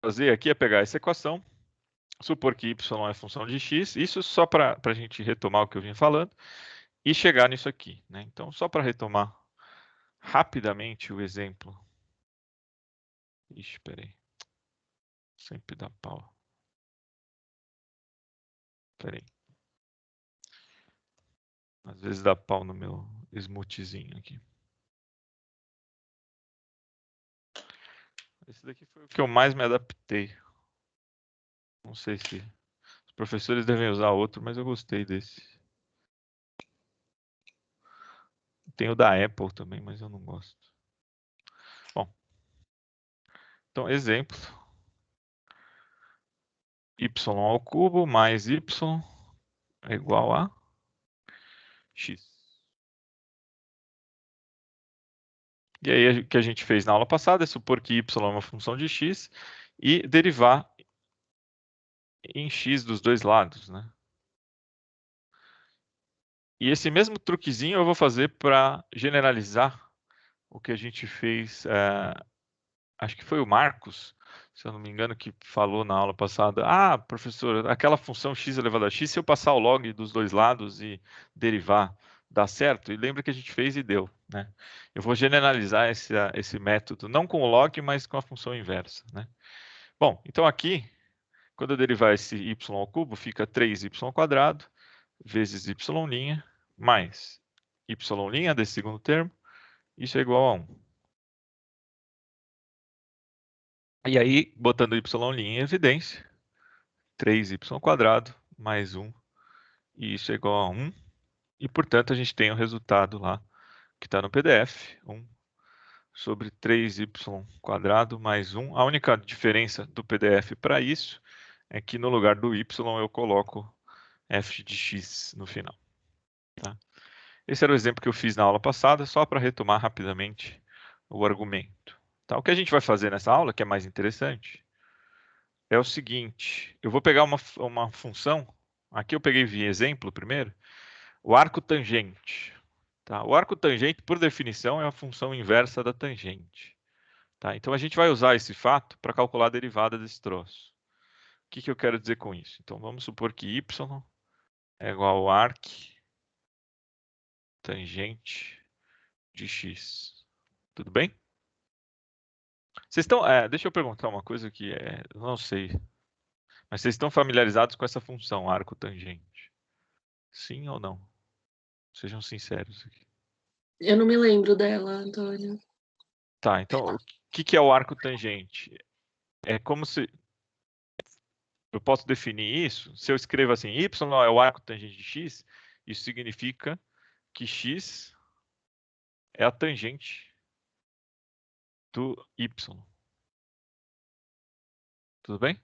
fazer aqui é pegar essa equação, supor que y é função de x, isso só para a gente retomar o que eu vinha falando, e chegar nisso aqui, né? Então, só para retomar rapidamente o exemplo. Ixi, peraí. Sempre dá pau. Peraí. Às vezes dá pau no meu smoothiezinho aqui. Esse daqui foi o que eu mais me adaptei. Não sei se os professores devem usar outro, mas eu gostei desse. Tem o da Apple também, mas eu não gosto. Bom, então exemplo. Y ao cubo mais y é igual a x. E aí o que a gente fez na aula passada é supor que y é uma função de x e derivar em x dos dois lados, né? E esse mesmo truquezinho eu vou fazer para generalizar o que a gente fez, acho que foi o Marcos, se eu não me engano, que falou na aula passada, ah, professor, aquela função x elevado a x, se eu passar o log dos dois lados e derivar, dá certo? E lembra que a gente fez e deu, né? Eu vou generalizar esse método, não com o log, mas com a função inversa, né? Bom, então aqui, quando eu derivar esse y ao cubo, fica 3y² vezes y' mais y' desse segundo termo, isso é igual a 1. E aí, botando y' em evidência, 3y² mais 1, e isso é igual a 1. E, portanto, a gente tem o resultado lá, que está no PDF, 1 sobre 3y² mais 1. A única diferença do PDF para isso é que no lugar do y eu coloco f de x no final. Tá? Esse era o exemplo que eu fiz na aula passada, só para retomar rapidamente o argumento. Tá? O que a gente vai fazer nessa aula, que é mais interessante, é o seguinte, eu vou pegar uma função, aqui eu peguei via exemplo primeiro, o arco tangente. Tá? O arco tangente, por definição, é a função inversa da tangente. Tá? Então a gente vai usar esse fato para calcular a derivada desse troço. O que eu quero dizer com isso? Então vamos supor que y é igual ao arc tangente de x. Tudo bem? Vocês estão, deixa eu perguntar uma coisa que eu não sei, mas vocês estão familiarizados com essa função arco tangente? Sim ou não? Sejam sinceros aqui. Eu não me lembro dela, Antônio. Tá, então o que é o arco tangente? É como se eu posso definir isso, se eu escrevo assim, y é o arco tangente de x, isso significa que x é a tangente do y. Tudo bem?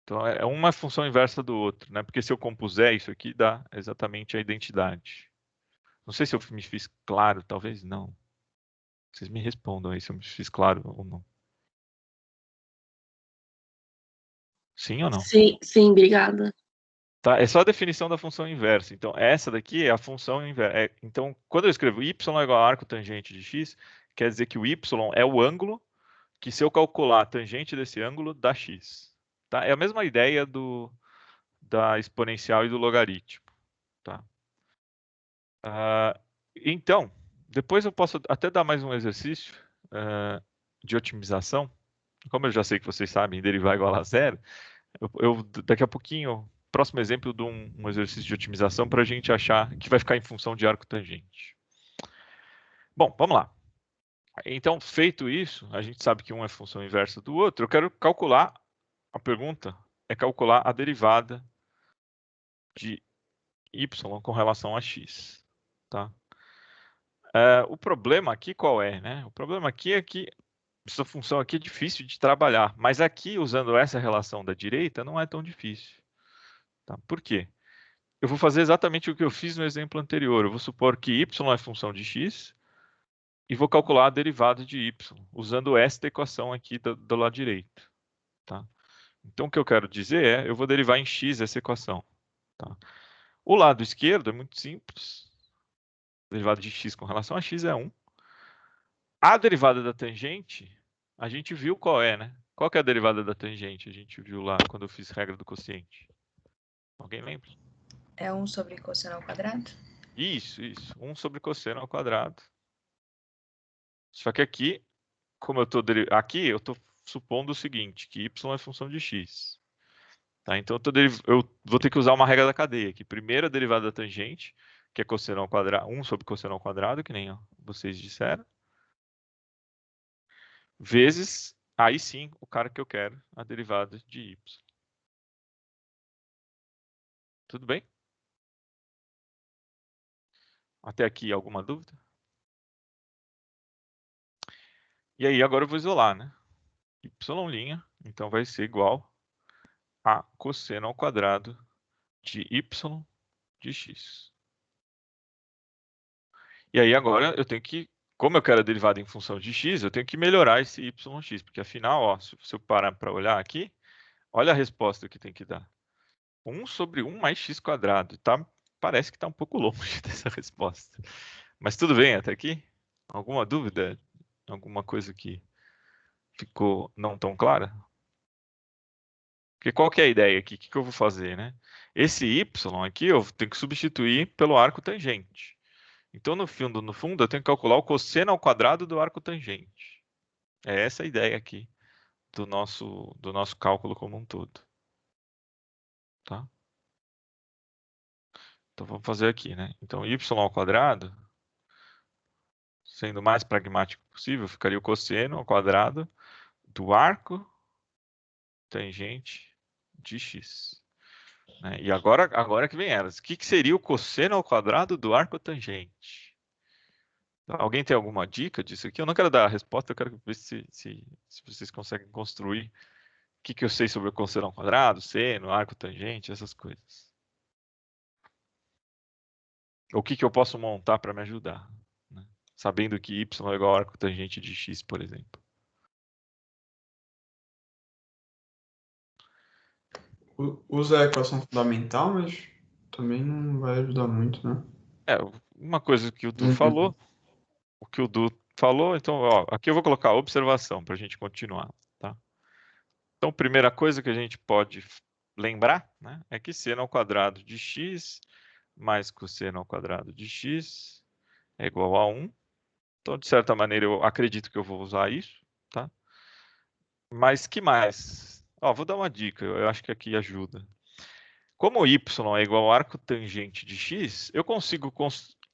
Então é uma função inversa do outro, né? Porque se eu compuser isso aqui, dá exatamente a identidade. Não sei se eu me fiz claro, talvez não. Vocês me respondam aí se eu me fiz claro ou não. Sim ou não? Sim, sim, obrigada. Tá? É só a definição da função inversa. Então, essa daqui é a função inversa. Então, quando eu escrevo y é igual a arco tangente de x, quer dizer que o y é o ângulo que, se eu calcular a tangente desse ângulo, dá x. Tá? É a mesma ideia da exponencial e do logaritmo. Tá? Então, depois eu posso até dar mais um exercício de otimização. Como eu já sei que vocês sabem derivar igual a zero, daqui a pouquinho, próximo exemplo de um exercício de otimização para a gente achar que vai ficar em função de arco tangente. Bom, vamos lá. Então, feito isso, a gente sabe que um é função inversa do outro. Eu quero calcular, a pergunta é calcular a derivada de y com relação a x. Tá? O problema aqui qual é, né? O problema aqui é que essa função aqui é difícil de trabalhar, mas aqui, usando essa relação da direita, não é tão difícil. Tá? Por quê? Eu vou fazer exatamente o que eu fiz no exemplo anterior. Eu vou supor que y é função de x e vou calcular a derivada de y, usando esta equação aqui do lado direito. Tá? Então, o que eu quero dizer é, eu vou derivar em x essa equação. Tá? O lado esquerdo é muito simples. A derivada de x com relação a x é 1. A derivada da tangente, a gente viu qual é, né? Qual que é a derivada da tangente? A gente viu lá quando eu fiz regra do quociente. Alguém lembra? É 1 sobre cosseno ao quadrado? Isso. 1 sobre cosseno ao quadrado. Só que aqui, como eu estou aqui, eu estou supondo o seguinte, que y é função de x. Tá? Então eu vou ter que usar uma regra da cadeia aqui. Primeiro a derivada da tangente, que é cosseno ao quadrado, 1 sobre cosseno ao quadrado, que nem ó, vocês disseram. Vezes, aí sim, o cara que eu quero, a derivada de y. Tudo bem? Até aqui, alguma dúvida? E aí, agora eu vou isolar, né? Y', então vai ser igual a cosseno ao quadrado de y de x. E aí, agora eu tenho que, como eu quero a derivada em função de x, eu tenho que melhorar esse yx, porque afinal, ó, se eu parar para olhar aqui, olha a resposta que tem que dar. 1 sobre 1 mais x quadrado. Tá, parece que está um pouco longe dessa resposta. Mas tudo bem até aqui? Alguma dúvida? Alguma coisa que ficou não tão clara? Porque qual que é a ideia aqui? O que eu vou fazer, né? Esse y aqui eu tenho que substituir pelo arco tangente. Então, no fundo, eu tenho que calcular o cosseno ao quadrado do arco tangente. É essa a ideia aqui do nosso cálculo como um todo. Tá? Então, vamos fazer aqui, né? Então, y ao quadrado, sendo o mais pragmático possível, ficaria o cosseno ao quadrado do arco tangente de x. Né? E agora que vem elas. O que seria o cosseno ao quadrado do arco tangente? Alguém tem alguma dica disso aqui? Eu não quero dar a resposta, eu quero ver se vocês conseguem construir o que eu sei sobre o cosseno ao quadrado, seno, arco tangente, essas coisas. O que eu posso montar para me ajudar, né? Sabendo que y é igual ao arco tangente de x, por exemplo. Usa a equação fundamental, mas também não vai ajudar muito, né? É, uma coisa que o Du falou, então, ó, aqui eu vou colocar a observação para a gente continuar, tá? Então, primeira coisa que a gente pode lembrar, né, é que seno ao quadrado de x mais cosseno ao quadrado de x é igual a 1. Então, de certa maneira, eu acredito que eu vou usar isso, tá? Mas que mais? Ó, vou dar uma dica, eu acho que aqui ajuda. Como y é igual ao arco tangente de x, eu consigo...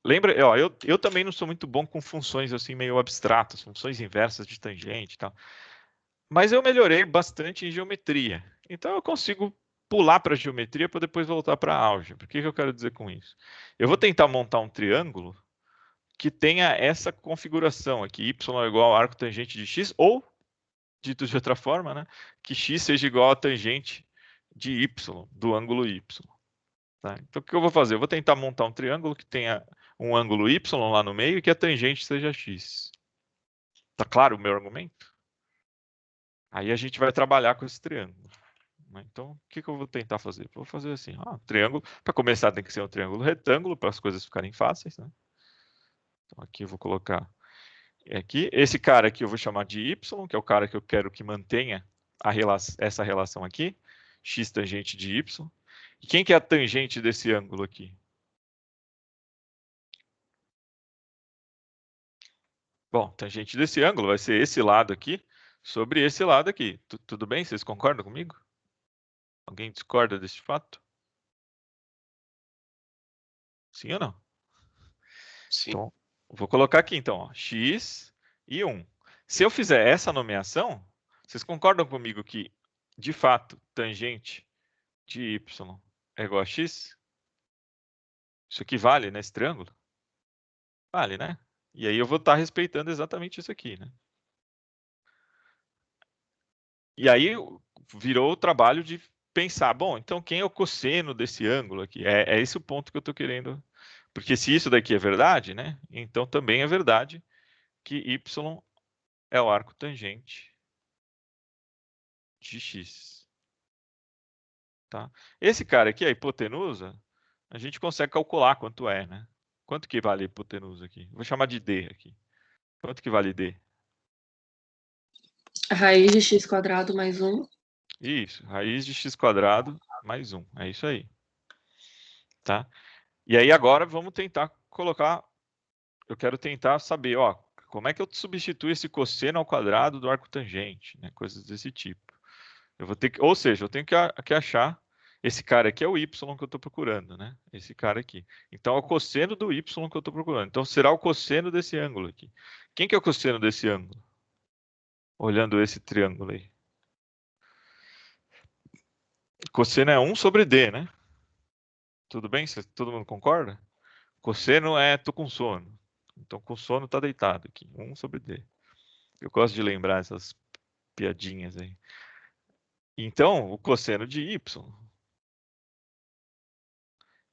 Lembra, ó, eu também não sou muito bom com funções assim meio abstratas, funções inversas de tangente e tal. Mas eu melhorei bastante em geometria. Então eu consigo pular para a geometria para depois voltar para a álgebra. O que eu quero dizer com isso? Eu vou tentar montar um triângulo que tenha essa configuração aqui, y é igual ao arco tangente de x, ou, dito de outra forma, né, que x seja igual à tangente de y, do ângulo y. Tá? Então o que eu vou fazer? Eu vou tentar montar um triângulo que tenha um ângulo y lá no meio e que a tangente seja x. Tá claro o meu argumento? Aí a gente vai trabalhar com esse triângulo. Então, o que eu vou tentar fazer? Vou fazer assim, triângulo. Para começar, tem que ser um triângulo retângulo, para as coisas ficarem fáceis, né? Então, aqui eu vou colocar aqui. Esse cara aqui eu vou chamar de y, que é o cara que eu quero que mantenha essa relação aqui, x tangente de y. E quem que é a tangente desse ângulo aqui? Bom, tangente desse ângulo vai ser esse lado aqui sobre esse lado aqui. Tudo bem? Vocês concordam comigo? Alguém discorda desse fato? Sim ou não? Sim. Então, vou colocar aqui então, ó, x e 1. Se eu fizer essa nomeação, vocês concordam comigo que, de fato, tangente de y é igual a x? Isso aqui vale nesse triângulo? Vale, né? E aí eu vou estar respeitando exatamente isso aqui, né? E aí virou o trabalho de pensar, bom, então quem é o cosseno desse ângulo aqui? É esse o ponto que eu estou querendo. Porque se isso daqui é verdade, né? Então também é verdade que y é o arco tangente de x. Tá? Esse cara aqui, a hipotenusa, a gente consegue calcular quanto é, né? Quanto que vale a hipotenusa aqui? Vou chamar de D aqui. Quanto que vale D? A raiz de x quadrado mais 1. Isso, raiz de x quadrado mais 1. É isso aí. Tá? E aí agora vamos tentar colocar... Eu quero tentar saber, ó, como é que eu substituo esse cosseno ao quadrado do arco tangente, né? Coisas desse tipo. Eu vou ter que, ou seja, eu tenho que achar esse cara aqui é o y que eu estou procurando, né? Esse cara aqui. Então é o cosseno do y que eu estou procurando. Então será o cosseno desse ângulo aqui. Quem que é o cosseno desse ângulo? Olhando esse triângulo aí. Cosseno é 1 sobre d, né? Tudo bem? Todo mundo concorda? Cosseno é tô com sono. Então com sono tá deitado aqui. 1 sobre d. Eu gosto de lembrar essas piadinhas aí. Então, o cosseno de y,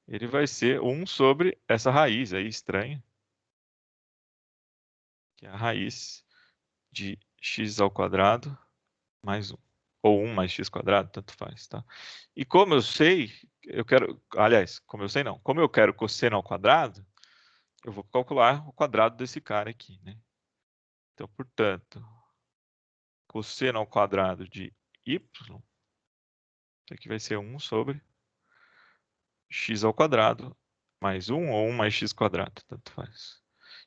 ele vai ser 1 sobre essa raiz aí estranha, que é a raiz de x ao quadrado mais 1. Ou 1 mais x quadrado, tanto faz, tá? E como eu sei, eu quero... Aliás, como eu sei não. Como eu quero cosseno ao quadrado, eu vou calcular o quadrado desse cara aqui, né? Então, portanto, cosseno ao quadrado de y, isso aqui vai ser 1 sobre x ao quadrado mais 1 ou 1 mais x quadrado, tanto faz.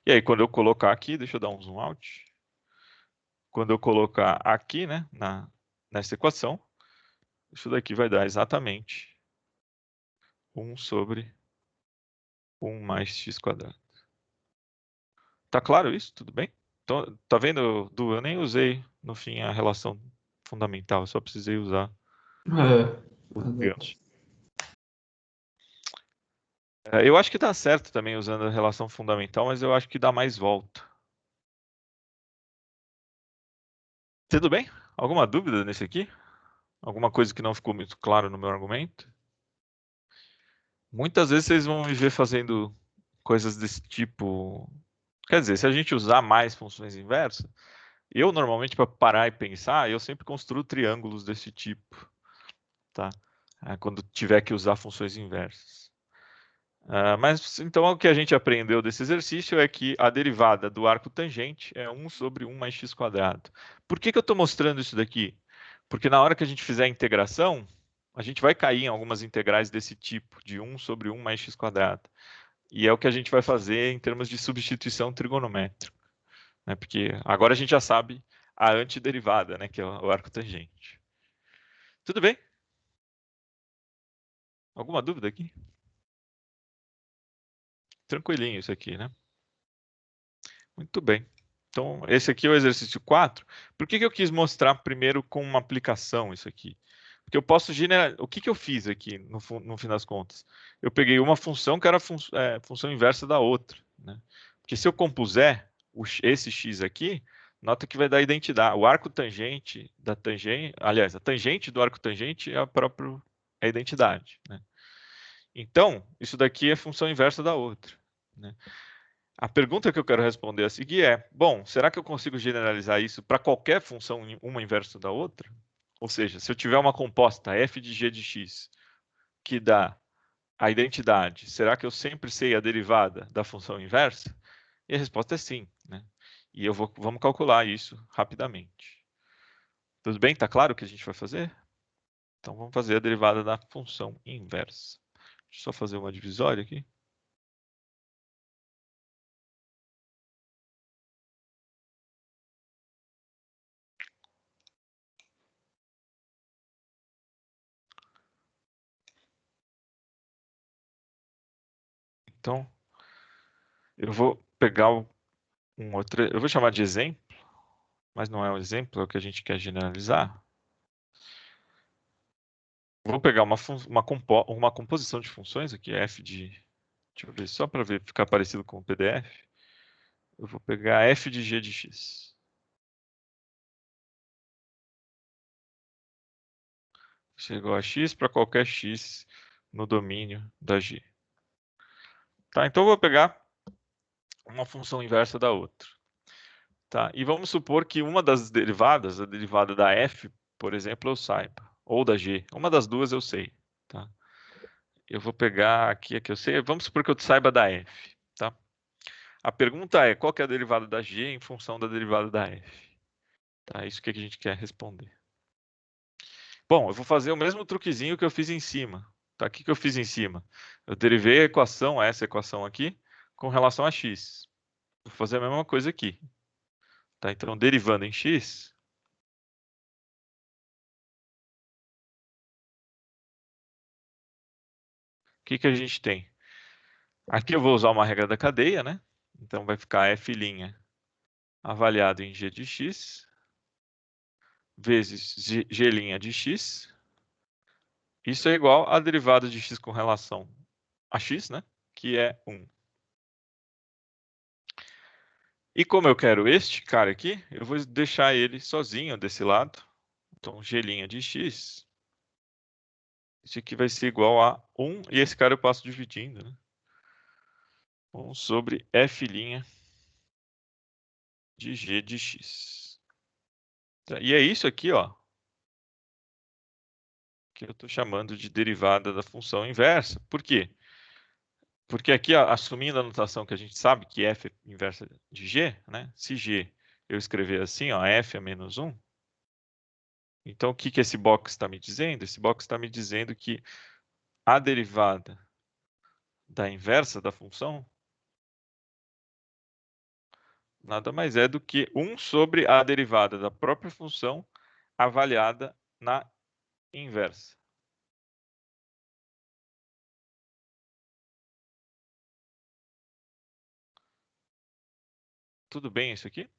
E aí, quando eu colocar aqui, deixa eu dar um zoom out. Quando eu colocar aqui, né, nessa equação, isso daqui vai dar exatamente 1 sobre 1 mais x quadrado. Tá claro isso? Tudo bem? Então, tá vendo, Du? Eu nem usei, no fim, a relação fundamental. Eu só precisei usar o triângulo. Verdade. Eu acho que dá certo também usando a relação fundamental, mas eu acho que dá mais volta. Tudo bem? Alguma dúvida nesse aqui? Alguma coisa que não ficou muito claro no meu argumento? Muitas vezes vocês vão me ver fazendo coisas desse tipo. Quer dizer, se a gente usar mais funções inversas, eu normalmente, para parar e pensar, eu sempre construo triângulos desse tipo, tá? Quando tiver que usar funções inversas. Mas então o que a gente aprendeu desse exercício é que a derivada do arco tangente é 1 sobre 1 mais x quadrado. Por que eu estou mostrando isso daqui? Porque na hora que a gente fizer a integração, a gente vai cair em algumas integrais desse tipo, de 1 sobre 1 mais x quadrado. E é o que a gente vai fazer em termos de substituição trigonométrica, né? Porque agora a gente já sabe a antiderivada, né? Que é o arco tangente. Tudo bem? Alguma dúvida aqui? Tranquilinho isso aqui, né? Muito bem. Então, esse aqui é o exercício 4. Por que eu quis mostrar primeiro com uma aplicação isso aqui? Porque eu posso generalizar... O que eu fiz aqui, no fim das contas? Eu peguei uma função que era a função inversa da outra, né? Porque se eu compuser esse x aqui, nota que vai dar identidade. O arco tangente da tangente... Aliás, a tangente do arco tangente é a identidade, né? Então, isso daqui é função inversa da outra, né? A pergunta que eu quero responder a seguir é, bom, será que eu consigo generalizar isso para qualquer função uma inversa da outra? Ou seja, se eu tiver uma composta f de g de x que dá a identidade, será que eu sempre sei a derivada da função inversa? E a resposta é sim, né? E vamos calcular isso rapidamente. Tudo bem? Está claro o que a gente vai fazer? Então vamos fazer a derivada da função inversa. Deixa eu só fazer uma divisória aqui. Então, eu vou pegar um outro, eu vou chamar de exemplo, mas não é um exemplo, é o que a gente quer generalizar. Vou pegar uma composição de funções aqui, f de... Deixa eu ver, só para ficar parecido com o PDF. Eu vou pegar f de g de x. Isso é igual a x para qualquer x no domínio da g. Tá, então eu vou pegar uma função inversa da outra. Tá, e vamos supor que uma das derivadas, a derivada da f, por exemplo, eu saiba. Ou da g. Uma das duas eu sei. Tá? Eu vou pegar aqui a que eu sei. Vamos supor que eu saiba da f. Tá? A pergunta é, qual que é a derivada da g em função da derivada da f? Tá? Isso que a gente quer responder. Bom, eu vou fazer o mesmo truquezinho que eu fiz em cima. Tá? O que eu fiz em cima? Eu derivei a equação, essa equação aqui, com relação a x. Vou fazer a mesma coisa aqui. Tá? Então, derivando em x, o que a gente tem? Aqui eu vou usar uma regra da cadeia, né? Então, vai ficar f' avaliado em g de x, vezes g' de x. Isso é igual à derivada de x com relação a x, né? Que é 1. E como eu quero este cara aqui, eu vou deixar ele sozinho desse lado. Então, g' de x. Isso aqui vai ser igual a 1. E esse cara eu passo dividindo, né? 1 sobre f' de g de x. E é isso aqui, ó, que eu estou chamando de derivada da função inversa. Por quê? Porque aqui, ó, assumindo a notação que a gente sabe que f é inversa de g, né? Se g eu escrever assim, ó, f é menos 1. Então, o que esse box está me dizendo? Esse box está me dizendo que a derivada da inversa da função nada mais é do que 1 sobre a derivada da própria função avaliada na inversa. Tudo bem isso aqui?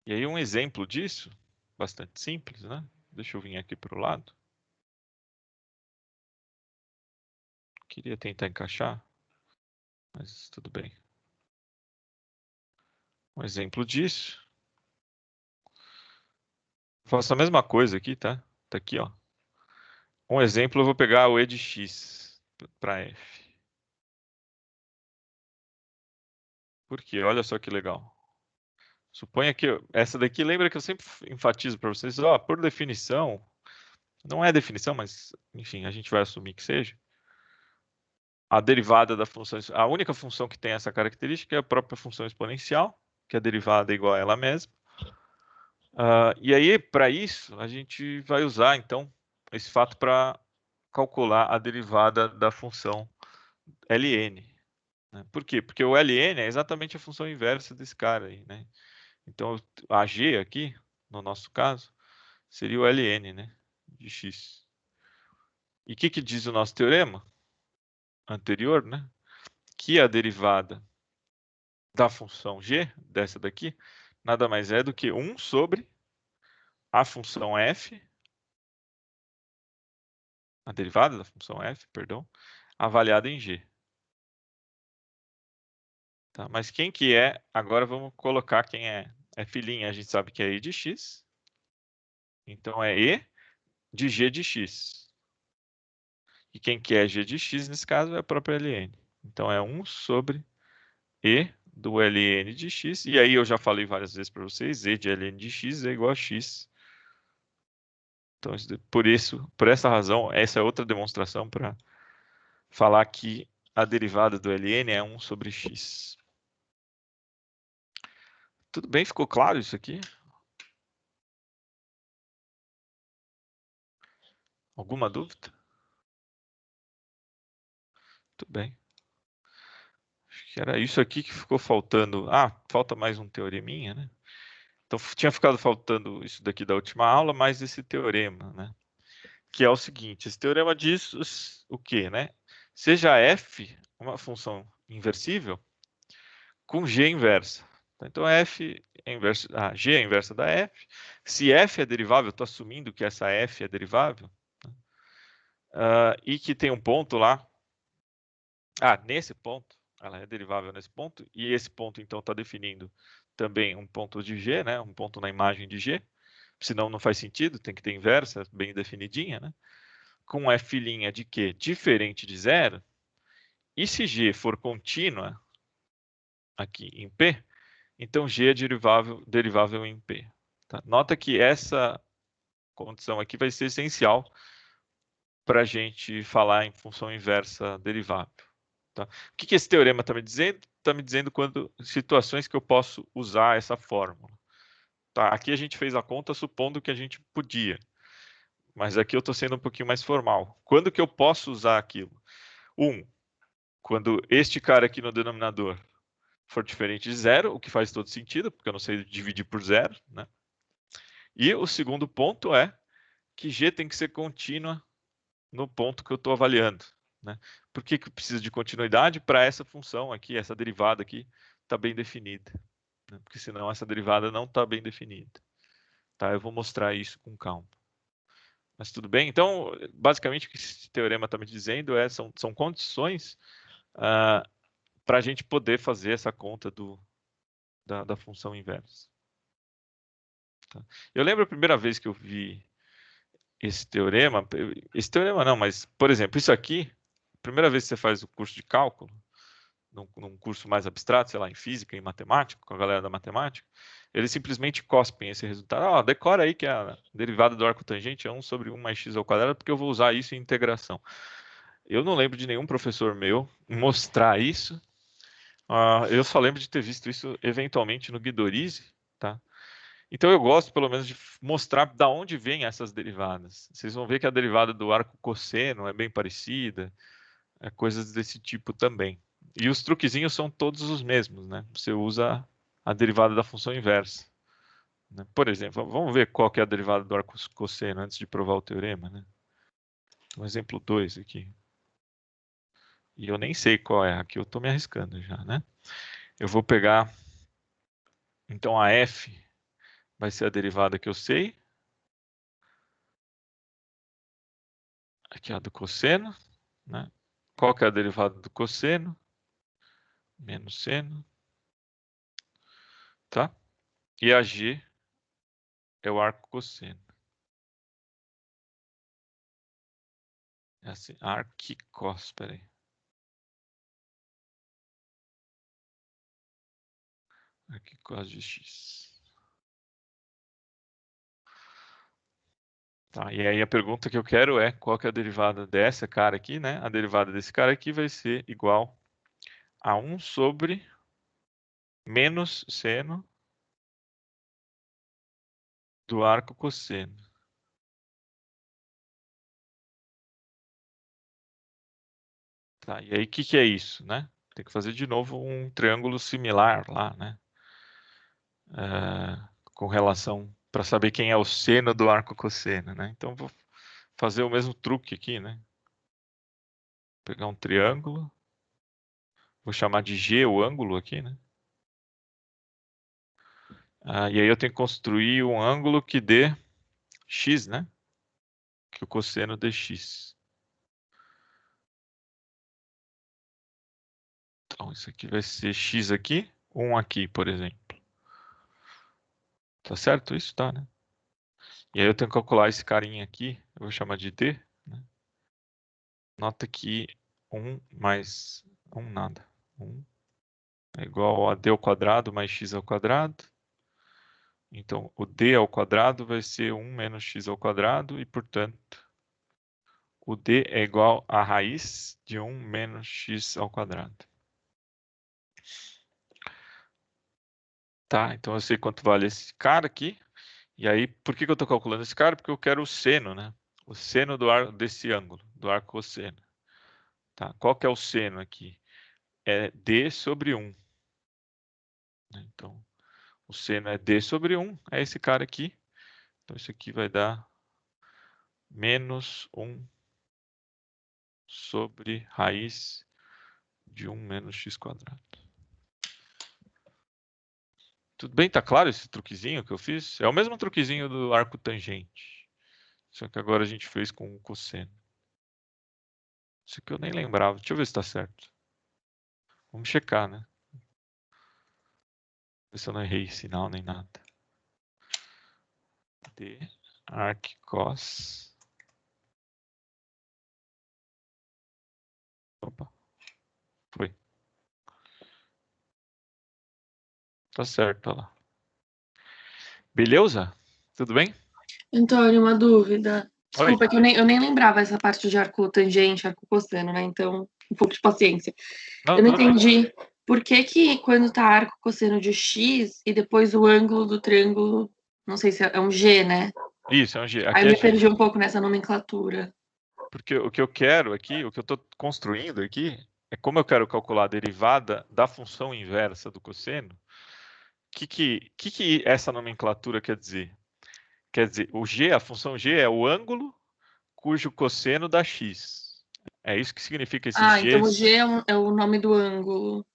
E aí um exemplo disso, bastante simples, né? Deixa eu vir aqui para o lado. Queria tentar encaixar, mas tudo bem. Um exemplo disso. Faço a mesma coisa aqui, tá? Tá aqui, ó. Um exemplo, eu vou pegar o e de x para f. Por quê? Olha só que legal. Suponha que essa daqui, lembra que eu sempre enfatizo para vocês, ó, por definição, não é definição, mas enfim, a gente vai assumir que seja. A derivada da função, a única função que tem essa característica é a própria função exponencial, que a derivada é igual a ela mesma. E aí, para isso, a gente vai usar, então, esse fato para calcular a derivada da função ln. Né? Por quê? Porque o ln é exatamente a função inversa desse cara aí, né? Então, a g aqui, no nosso caso, seria o ln, né, de x. E o que diz o nosso teorema anterior, né? Que a derivada da função g, dessa daqui, nada mais é do que 1 sobre a função f, a derivada da função f, perdão, avaliada em g. Tá? Mas quem que é, agora vamos colocar quem é f', a gente sabe que é e de x, então é e de g de x. E quem que é g de x, nesse caso, é a própria ln. Então é 1 sobre e do ln de x, e aí eu já falei várias vezes para vocês, e de ln de x é igual a x. Então, por essa razão, essa é outra demonstração para falar que a derivada do ln é 1 sobre x. Tudo bem? Ficou claro isso aqui? Alguma dúvida? Tudo bem. Acho que era isso aqui que ficou faltando. Falta mais um teoreminha, né? Então, tinha ficado faltando isso daqui da última aula, mais esse teorema, né? Que é o seguinte, esse teorema diz o quê, né? Seja f uma função inversível com g inversa. Então, f é inversa, g é inversa da f. Se f é derivável, eu estou assumindo que essa f é derivável, né? E que tem um ponto lá. Nesse ponto, ela é derivável nesse ponto, e esse ponto, então, está definindo também um ponto de g, né? Um ponto na imagem de g. Senão não faz sentido, tem que ter inversa bem definidinha, né? Com f' de Q diferente de zero, e se G for contínua aqui em P, então G é derivável em P. Tá? Nota que essa condição aqui vai ser essencial para a gente falar em função inversa derivável. Tá? O que esse teorema está me dizendo? Está me dizendo situações que eu posso usar essa fórmula. Tá? Aqui a gente fez a conta supondo que a gente podia. Mas aqui eu estou sendo um pouquinho mais formal. Quando que eu posso usar aquilo? Quando este cara aqui no denominador for diferente de zero, o que faz todo sentido, porque eu não sei dividir por zero, né? E o segundo ponto é que g tem que ser contínua no ponto que eu estou avaliando, né? Por que eu preciso de continuidade? Para essa função aqui, essa derivada aqui, está bem definida, né? Porque senão essa derivada não está bem definida. Tá? Eu vou mostrar isso com calma. Mas tudo bem? Então, basicamente, o que esse teorema está me dizendo são condições para a gente poder fazer essa conta da função inversa. Tá? Eu lembro a primeira vez que eu vi esse teorema não, mas, por exemplo, isso aqui, a primeira vez que você faz o curso de cálculo, num curso mais abstrato, sei lá, em física, em matemática, com a galera da matemática, eles simplesmente cospem esse resultado. Decora aí que a derivada do arco tangente é 1 sobre 1 mais x ao quadrado, porque eu vou usar isso em integração. Eu não lembro de nenhum professor meu mostrar isso. Eu só lembro de ter visto isso eventualmente no Guidorizi, tá? Então eu gosto pelo menos de mostrar da onde vêm essas derivadas. Vocês vão ver que a derivada do arco cosseno é bem parecida, coisas desse tipo também. E os truquezinhos são todos os mesmos, né? Você usa a derivada da função inversa, né? Por exemplo, vamos ver qual que é a derivada do arco cosseno antes de provar o teorema, né? Um exemplo 2 aqui. E eu nem sei qual é, aqui eu estou me arriscando já, né? Eu vou pegar, então a f vai ser a derivada que eu sei. Aqui é a do cosseno, né? Qual que é a derivada do cosseno? Menos seno, tá? E a g é o arco cosseno. É assim, arquicós, espera aí. Arquicós de x. Tá, e aí a pergunta que eu quero é qual que é a derivada dessa cara aqui, né? A derivada desse cara aqui vai ser igual a 1 sobre menos seno do arco cosseno. Tá, e aí o que é isso, né? Tem que fazer de novo um triângulo similar lá, né? Com relação para saber quem é o seno do arco cosseno, né? Então vou fazer o mesmo truque aqui, né? Pegar um triângulo, vou chamar de G o ângulo aqui, né? E aí eu tenho que construir um ângulo que dê x, né? Que o cosseno dê x. Então isso aqui vai ser x aqui, 1 aqui, por exemplo. Tá certo isso? Tá, né? E aí eu tenho que calcular esse carinha aqui, eu vou chamar de d, né? Nota que 1 mais 1 nada. 1 é igual a d ao quadrado mais x ao quadrado. Então, o d ao quadrado vai ser 1 menos x ao quadrado e, portanto, o d é igual a raiz de 1 menos x ao quadrado. Tá, então eu sei quanto vale esse cara aqui. E aí, por que eu estou calculando esse cara? Porque eu quero o seno, né? O seno desse ângulo, do arco cosseno. Tá, qual que é o seno aqui? É d sobre 1. Então, o seno é d sobre 1, é esse cara aqui. Então, isso aqui vai dar menos 1 sobre raiz de 1 menos x quadrado. Tudo bem? Tá claro esse truquezinho que eu fiz? É o mesmo truquezinho do arco tangente. Só que agora a gente fez com o cosseno. Isso aqui eu nem lembrava. Deixa eu ver se está certo. Vamos checar, né? Ver se eu não errei sinal nem nada. D arccos. Opa. Foi. Tá certo, olha lá. Beleza? Tudo bem? Antônio, uma dúvida. Oi. Desculpa, que eu nem lembrava essa parte de arco tangente, arco cosseno, né? Então, um pouco de paciência. Não, Eu não tudo bem. entendi por que quando tá arco cosseno de x e depois o ângulo do triângulo, não sei se é um G, né? Isso, é um G. Aí Aqui eu é me G. perdi um pouco nessa nomenclatura. Porque o que eu quero aqui, o que eu estou construindo aqui, é como eu quero calcular a derivada da função inversa do cosseno. O que essa nomenclatura quer dizer? Quer dizer, o G, a função G é o ângulo cujo cosseno dá x. É isso que significa esses Ah, então o Gs. G é o nome do ângulo.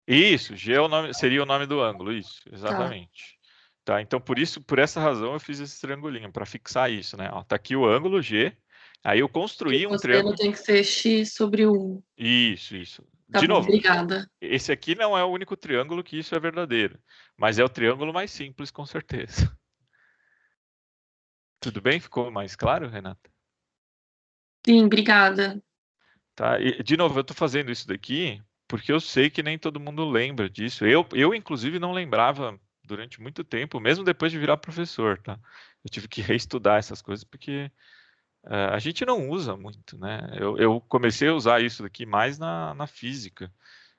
Isso, G é o nome, seria o nome do ângulo, isso, Tá. exatamente. Tá, então por essa razão eu fiz esse triangulinho, para fixar isso, né? Ó, tá aqui o ângulo G, aí eu E o construí um cosseno triângulo. tem que ser x sobre 1. Isso. Tá De bom, novo, obrigada. esse aqui não é o único triângulo que isso é verdadeiro, mas é o triângulo mais simples, com certeza. Tudo bem? Ficou mais claro, Renata? Sim, obrigada. Tá? E, de novo, eu estou fazendo isso daqui porque eu sei que nem todo mundo lembra disso. Eu inclusive, não lembrava durante muito tempo, mesmo depois de virar professor, tá? Eu tive que reestudar essas coisas porque a gente não usa muito, né? Eu comecei a usar isso daqui mais na física.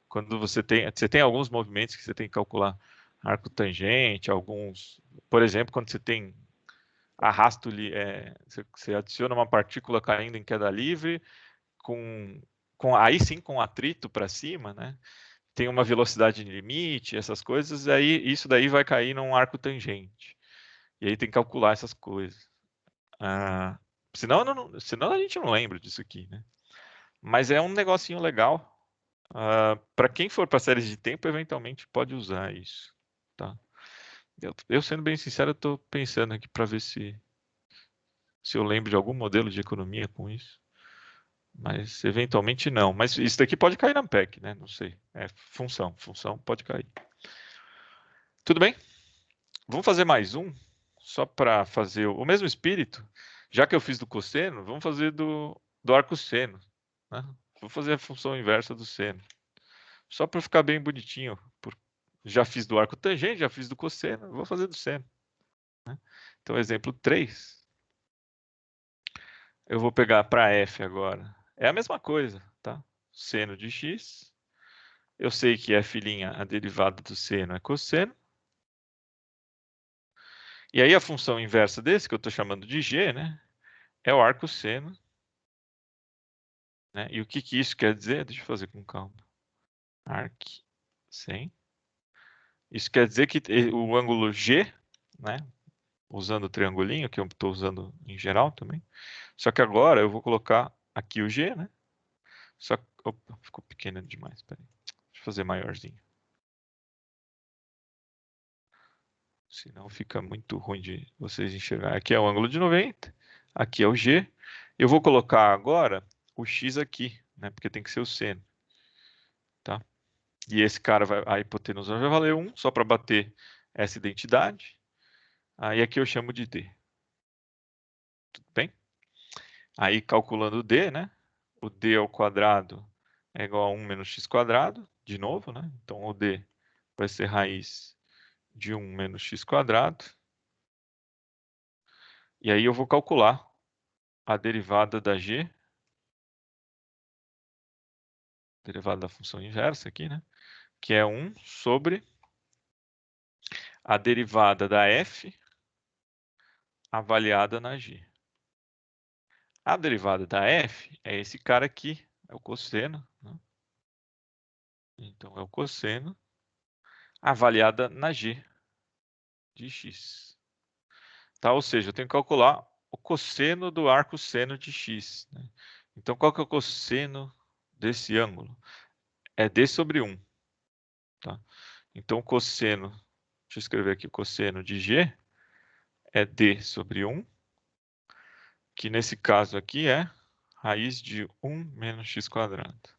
Quando você tem alguns movimentos que você tem que calcular arco tangente, alguns, por exemplo, quando você tem arrasto, você adiciona uma partícula caindo em queda livre aí sim com atrito para cima, né? Tem uma velocidade limite, essas coisas, aí isso daí vai cair num arco tangente. E aí tem que calcular essas coisas. Ah, senão a gente não lembra disso aqui, né? Mas é um negocinho legal. Para quem for para séries de tempo, eventualmente pode usar isso, tá? Eu sendo bem sincero, eu estou pensando aqui para ver se eu lembro de algum modelo de economia com isso. Mas eventualmente não. Mas isso daqui pode cair na PEC, né? Não sei. É função pode cair. Tudo bem? Vamos fazer mais um, só para fazer o mesmo espírito. Já que eu fiz do cosseno, vamos fazer do arcosseno, né? Vou fazer a função inversa do seno. Só para ficar bem bonitinho. Já fiz do arco tangente, já fiz do cosseno, vou fazer do seno, né? Então, exemplo 3. Eu vou pegar para f agora. É a mesma coisa, tá? Seno de x. Eu sei que f', a derivada do seno é cosseno. E aí a função inversa desse, que eu estou chamando de g, né, é o arcosseno. Né? E o que isso quer dizer? Deixa eu fazer com calma. Arc-sen. Isso quer dizer que o ângulo G, né, usando o triangulinho, que eu estou usando em geral também. Só que agora eu vou colocar aqui o G, né? Só que, opa, ficou pequeno demais. Peraí. Deixa eu fazer maiorzinho. Senão fica muito ruim de vocês enxergarem. Aqui é o ângulo de 90, aqui é o G. Eu vou colocar agora o X aqui, né? Porque tem que ser o seno. Tá? E esse cara, a hipotenusa vai valer 1, só para bater essa identidade. Aí aqui eu chamo de D. Tudo bem? Aí calculando o D, né? O D ao quadrado é igual a 1 menos x quadrado, de novo, né? Então o D vai ser raiz de 1 menos x quadrado. E aí eu vou calcular a derivada da G, derivada da função inversa aqui, né? Que é 1 sobre a derivada da f avaliada na G. A derivada da f é esse cara aqui, é o cosseno, né? Então é o cosseno avaliada na G de x. Tá? Ou seja, eu tenho que calcular o cosseno do arco seno de x, né? Então qual que é o cosseno desse ângulo? É d sobre 1. Tá? Então o cosseno, deixa eu escrever aqui o cosseno de G, é d sobre 1, que nesse caso aqui é raiz de 1 menos x quadrado.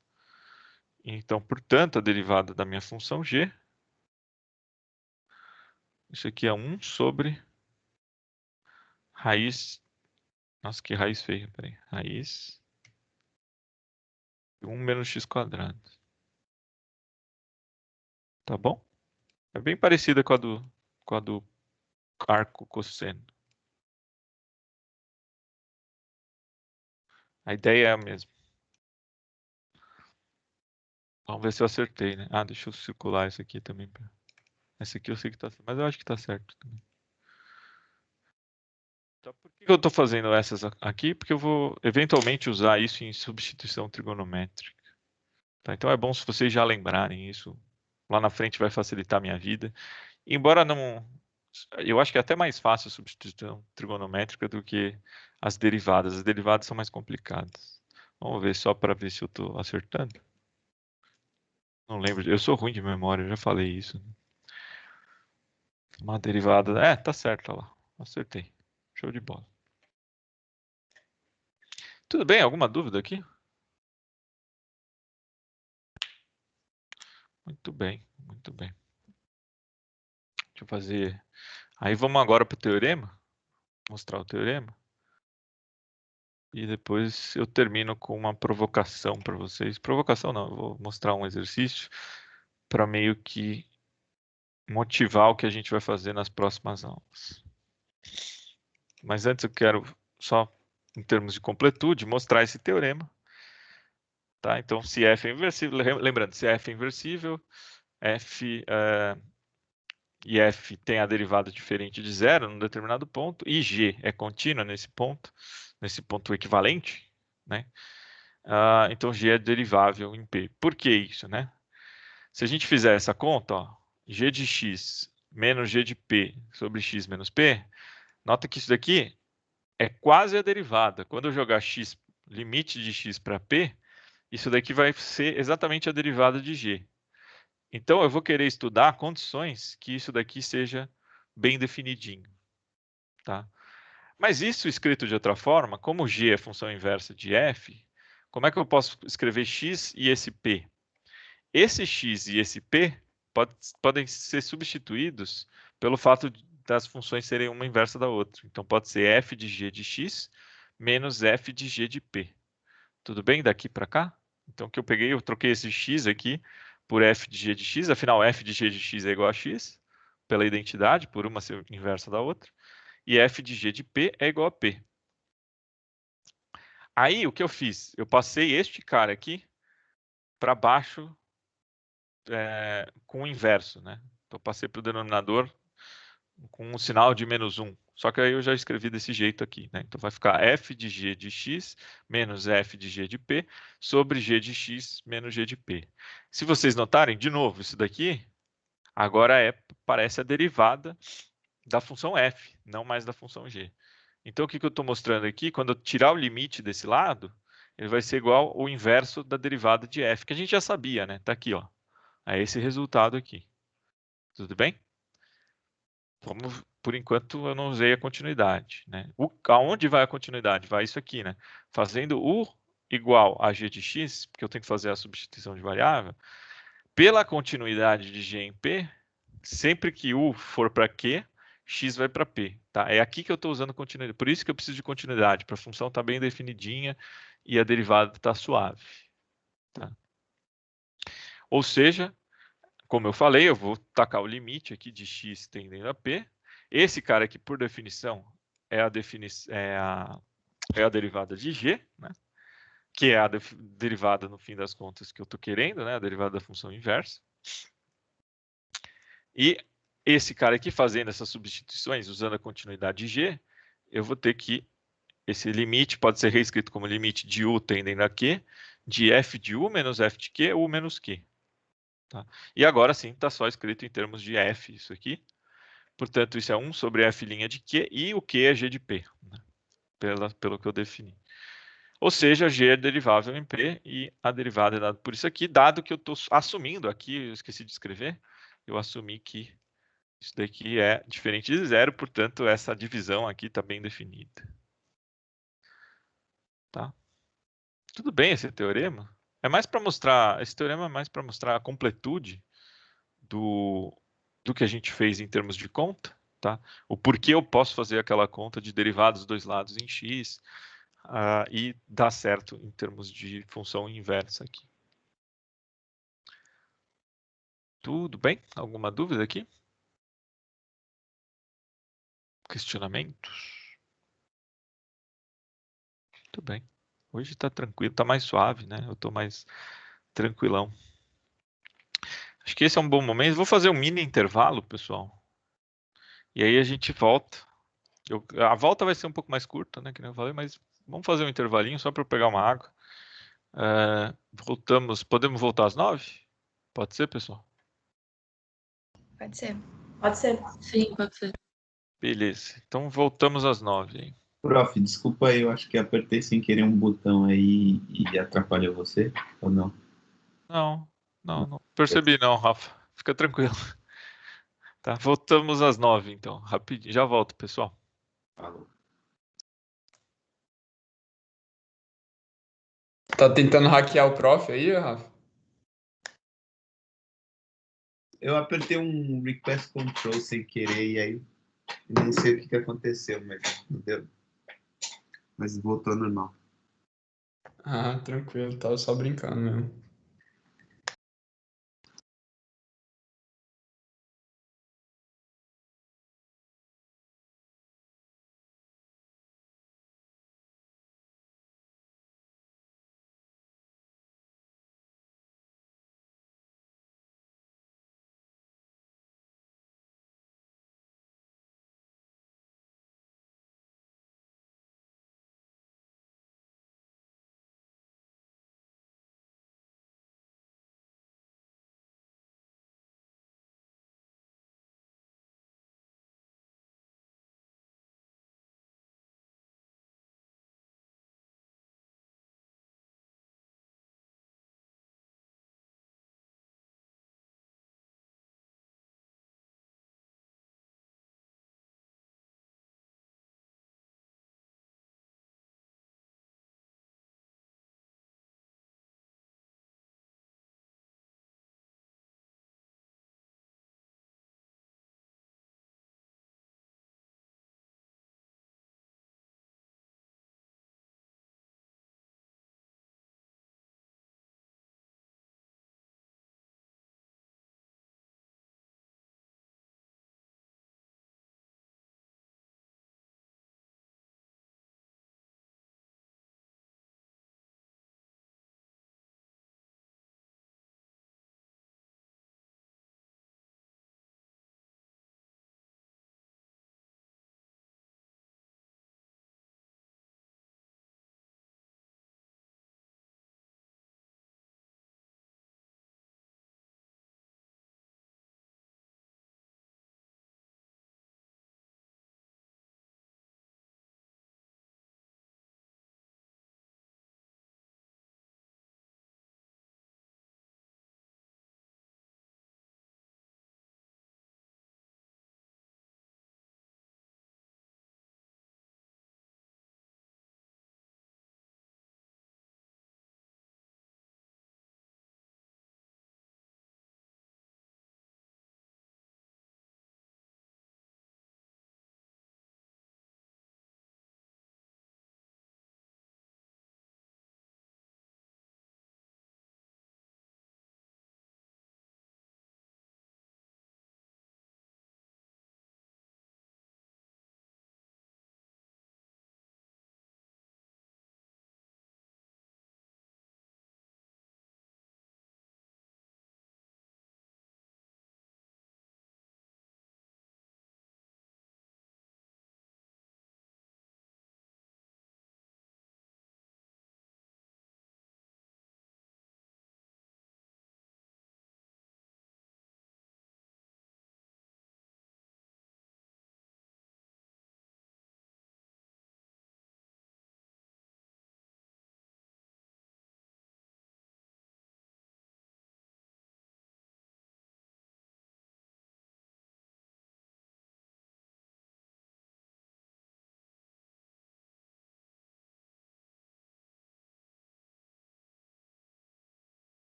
Então, portanto, a derivada da minha função g, isso aqui é 1 sobre raiz, nossa, que raiz feia, peraí, raiz de 1 menos x quadrado. Tá bom? É bem parecida com a do arco cosseno. A ideia é a mesma. Vamos ver se eu acertei, né? Ah, deixa eu circular isso aqui também. Esse aqui eu sei que tá certo, mas eu acho que tá certo também. Então, por que eu estou fazendo essas aqui? Porque eu vou eventualmente usar isso em substituição trigonométrica. Tá? Então é bom se vocês já lembrarem isso. Lá na frente vai facilitar a minha vida. Embora não... Eu acho que é até mais fácil a substituição trigonométrica do que as derivadas. As derivadas são mais complicadas. Vamos ver só para ver se eu estou acertando. Não lembro. Eu sou ruim de memória, eu já falei isso. Uma derivada... É, tá certo, olha lá. Acertei. Show de bola. Tudo bem? Alguma dúvida aqui? Muito bem, muito bem. Deixa eu fazer... Aí vamos agora para o teorema. Mostrar o teorema. E depois eu termino com uma provocação para vocês. Provocação não, eu vou mostrar um exercício para meio que motivar o que a gente vai fazer nas próximas aulas. Mas antes eu quero só, em termos de completude, mostrar esse teorema. Tá? Então, se f é inversível, lembrando, se f é inversível, f e f tem a derivada diferente de zero num determinado ponto, e g é contínua nesse ponto equivalente, né? Então g é derivável em p. Por que isso, né? Se a gente fizer essa conta, ó, g de x menos g de p sobre x menos p, nota que isso daqui é quase a derivada. Quando eu jogar x, limite de x para p, isso daqui vai ser exatamente a derivada de g. Então, eu vou querer estudar condições que isso daqui seja bem definidinho. Tá? Mas isso escrito de outra forma, como g é função inversa de f, como é que eu posso escrever x e esse p? Esse x e esse p podem ser substituídos pelo fato das funções serem uma inversa da outra. Então, pode ser f de g de x menos f de g de p. Tudo bem daqui para cá? Então, o que eu peguei, eu troquei esse x aqui por f de g de x. Afinal, f de g de x é igual a x, pela identidade, por uma ser inversa da outra. E f de g de p é igual a p. Aí, o que eu fiz? Eu passei este cara aqui para baixo com o inverso, né? Então, passei para o denominador com um sinal de menos 1. Só que aí eu já escrevi desse jeito aqui, né? Então vai ficar f de g de x menos f de g de p sobre g de x menos g de p. Se vocês notarem, de novo, isso daqui agora parece a derivada da função f, não mais da função g. Então o que eu estou mostrando aqui, quando eu tirar o limite desse lado, ele vai ser igual ao inverso da derivada de f, que a gente já sabia, né? Está aqui, ó. É esse resultado aqui. Tudo bem? Por enquanto eu não usei a continuidade, né? Aonde vai a continuidade? Vai isso aqui, né? Fazendo u igual a g de x, porque eu tenho que fazer a substituição de variável, pela continuidade de g em p, sempre que u for para q, x vai para p, tá? É aqui que eu estou usando continuidade. Por isso que eu preciso de continuidade, para a função estar bem definidinha e a derivada estar suave, tá? Ou seja, como eu falei, eu vou tacar o limite aqui de x tendendo a p. Esse cara aqui, por definição, é a derivada de g, né? Que é a derivada, no fim das contas, que eu estou querendo, né? A derivada da função inversa. E esse cara aqui, fazendo essas substituições, usando a continuidade de g, eu vou ter que... Esse limite pode ser reescrito como limite de u tendendo a q, de f de u menos f de q, u menos q. Tá? E agora sim, está só escrito em termos de f isso aqui. Portanto, isso é 1 sobre f' de q e o q é g de p, né? Pelo que eu defini. Ou seja, g é derivável em p e a derivada é dada por isso aqui, dado que eu estou assumindo aqui, eu esqueci de escrever, eu assumi que isso daqui é diferente de zero, portanto, essa divisão aqui está bem definida. Tá? Tudo bem esse teorema? É mais para mostrar, esse teorema é mais para mostrar a completude do que a gente fez em termos de conta, tá? O porquê eu posso fazer aquela conta de derivados dos dois lados em x e dar certo em termos de função inversa aqui. Tudo bem? Alguma dúvida aqui? Questionamentos? Tudo bem. Hoje está tranquilo, está mais suave, né? Eu estou mais tranquilão. Acho que esse é um bom momento. Vou fazer um mini intervalo, pessoal. E aí a gente volta. A volta vai ser um pouco mais curta, né? Que nem eu falei, mas vamos fazer um intervalinho só para eu pegar uma água. Voltamos. Podemos voltar às 9? Pode ser, pessoal? Pode ser. Pode ser. Sim, pode ser. Beleza. Então voltamos às 9, hein? Prof, desculpa aí, eu acho que apertei sem querer um botão aí e atrapalhou você, ou não? Não percebi não, Rafa. Fica tranquilo. Tá, voltamos às 9, então. Rapidinho. Já volto, pessoal. Falou. Tá tentando hackear o prof aí, Rafa? Eu apertei um request control sem querer e aí não sei o que aconteceu, mas não deu. Mas voltou ao normal. Ah, tranquilo, tava só brincando mesmo.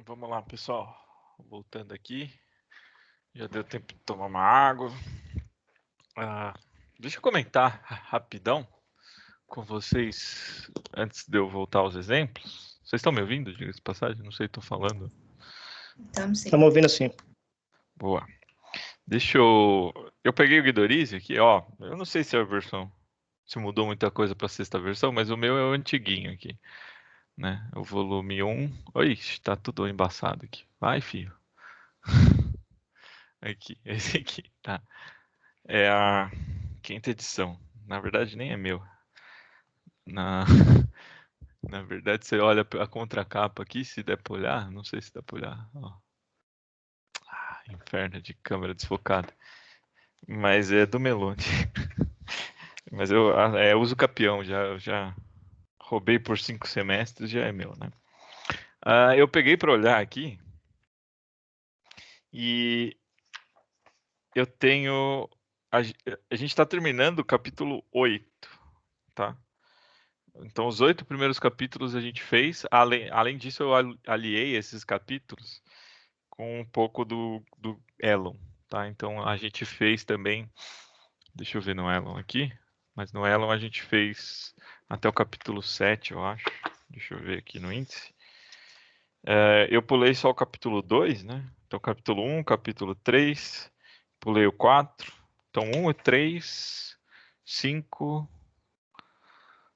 Vamos lá, pessoal. Voltando aqui. Já deu tempo de tomar uma água. Deixa eu comentar rapidão com vocês antes de eu voltar aos exemplos. Vocês estão me ouvindo, diga-se de passagem? Não sei, estou falando. Estamos sim. Estamos ouvindo sim. Boa. Deixa eu... Eu peguei o Guidorize aqui, ó. Eu não sei se é a versão... Se mudou muita coisa para a sexta versão, mas o meu é o antiguinho aqui, né? O volume 1. Oi, tá tudo embaçado aqui. Vai, filho. Aqui, esse aqui, tá. É a quinta edição. Na verdade, nem é meu. Na verdade, você olha a contracapa aqui, se der pra olhar. Não sei se dá pra olhar. Ó. Inferno de câmera desfocada. Mas é do Melone. Mas eu uso capião, já roubei por 5 semestres, já é meu, né? Eu peguei para olhar aqui e eu tenho... A gente está terminando o capítulo 8, tá? Então, os 8 primeiros capítulos a gente fez. Além disso, eu aliei esses capítulos com um pouco do Elon, tá? Então, a gente fez também... Deixa eu ver no Elon aqui. Mas no Elon a gente fez até o capítulo 7, eu acho. Deixa eu ver aqui no índice. Eu pulei só o capítulo 2, né? Então, capítulo 1, capítulo 3. Pulei o 4. Então, 1 e 3, 5,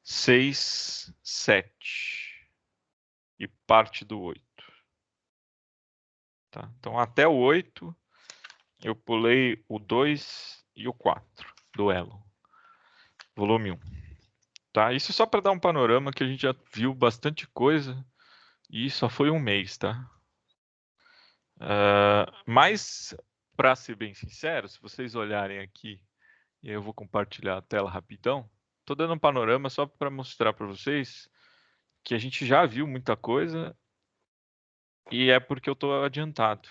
6, 7. E parte do 8. Tá? Então, até o 8, eu pulei o 2 e o 4 do Elon. Volume 1. Tá? Isso só para dar um panorama que a gente já viu bastante coisa e só foi um mês, tá? Mas, para ser bem sincero, se vocês olharem aqui, e aí eu vou compartilhar a tela rapidão, estou dando um panorama só para mostrar para vocês que a gente já viu muita coisa e é porque eu estou adiantado.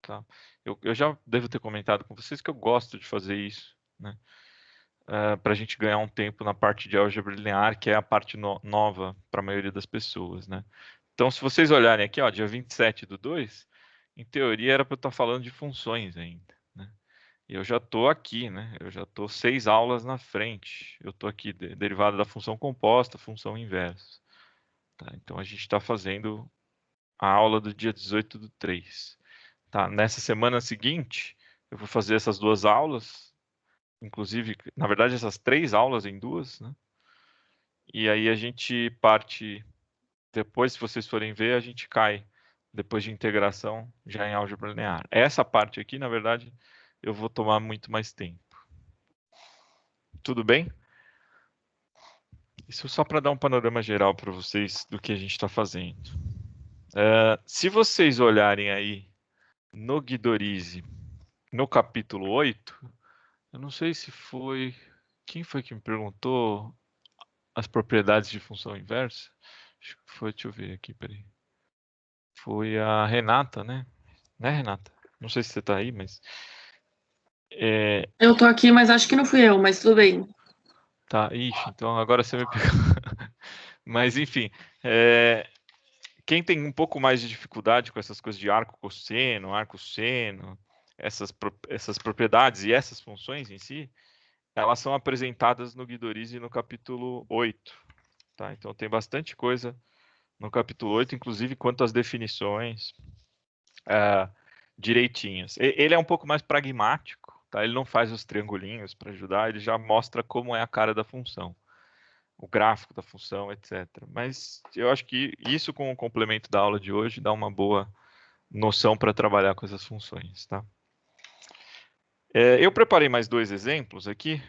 Tá? Eu já devo ter comentado com vocês que eu gosto de fazer isso, né? Para a gente ganhar um tempo na parte de álgebra linear, que é a parte nova para a maioria das pessoas, né? Então, se vocês olharem aqui, ó, dia 27/2, em teoria era para eu estar falando de funções ainda, né? E eu já estou aqui, né? Eu já estou 6 aulas na frente. Eu estou aqui, derivada da função composta, função inversa. Tá? Então, a gente está fazendo a aula do dia 18/3. Tá? Nessa semana seguinte, eu vou fazer essas 2 aulas, inclusive, na verdade, essas 3 aulas em 2, né? E aí a gente parte, depois, se vocês forem ver, a gente cai, depois de integração, já em álgebra linear. Essa parte aqui, na verdade, eu vou tomar muito mais tempo. Tudo bem? Isso só para dar um panorama geral para vocês do que a gente está fazendo. Se vocês olharem aí no Guidorize, no capítulo 8, eu não sei se foi... Quem foi que me perguntou as propriedades de função inversa? Acho que foi, deixa eu ver aqui, peraí. Foi a Renata, né? Né, Renata? Não sei se você está aí, mas... Eu tô aqui, mas acho que não fui eu, mas tudo bem. Tá, ixi, então agora você me pegou. Mas, enfim, quem tem um pouco mais de dificuldade com essas coisas de arco seno, essas propriedades e essas funções em si, elas são apresentadas no Guidorize no capítulo 8. Tá? Então tem bastante coisa no capítulo 8, inclusive quanto às definições direitinhas. Ele é um pouco mais pragmático, tá? Ele não faz os triangulinhos para ajudar, ele já mostra como é a cara da função, o gráfico da função, etc. Mas eu acho que isso, com o complemento da aula de hoje, dá uma boa noção para trabalhar com essas funções, tá? Eu preparei mais 2 exemplos aqui,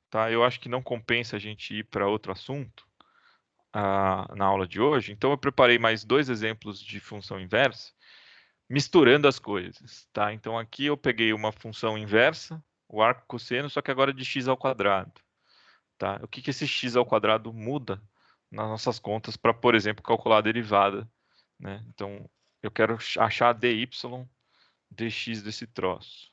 tá? Eu acho que não compensa a gente ir para outro assunto na aula de hoje, então eu preparei mais 2 exemplos de função inversa, misturando as coisas, tá? Então aqui eu peguei uma função inversa, o arco cosseno, só que agora de x ao quadrado, tá? O que esse x ao quadrado muda nas nossas contas para, por exemplo, calcular a derivada, né? Então eu quero achar dy dx desse troço,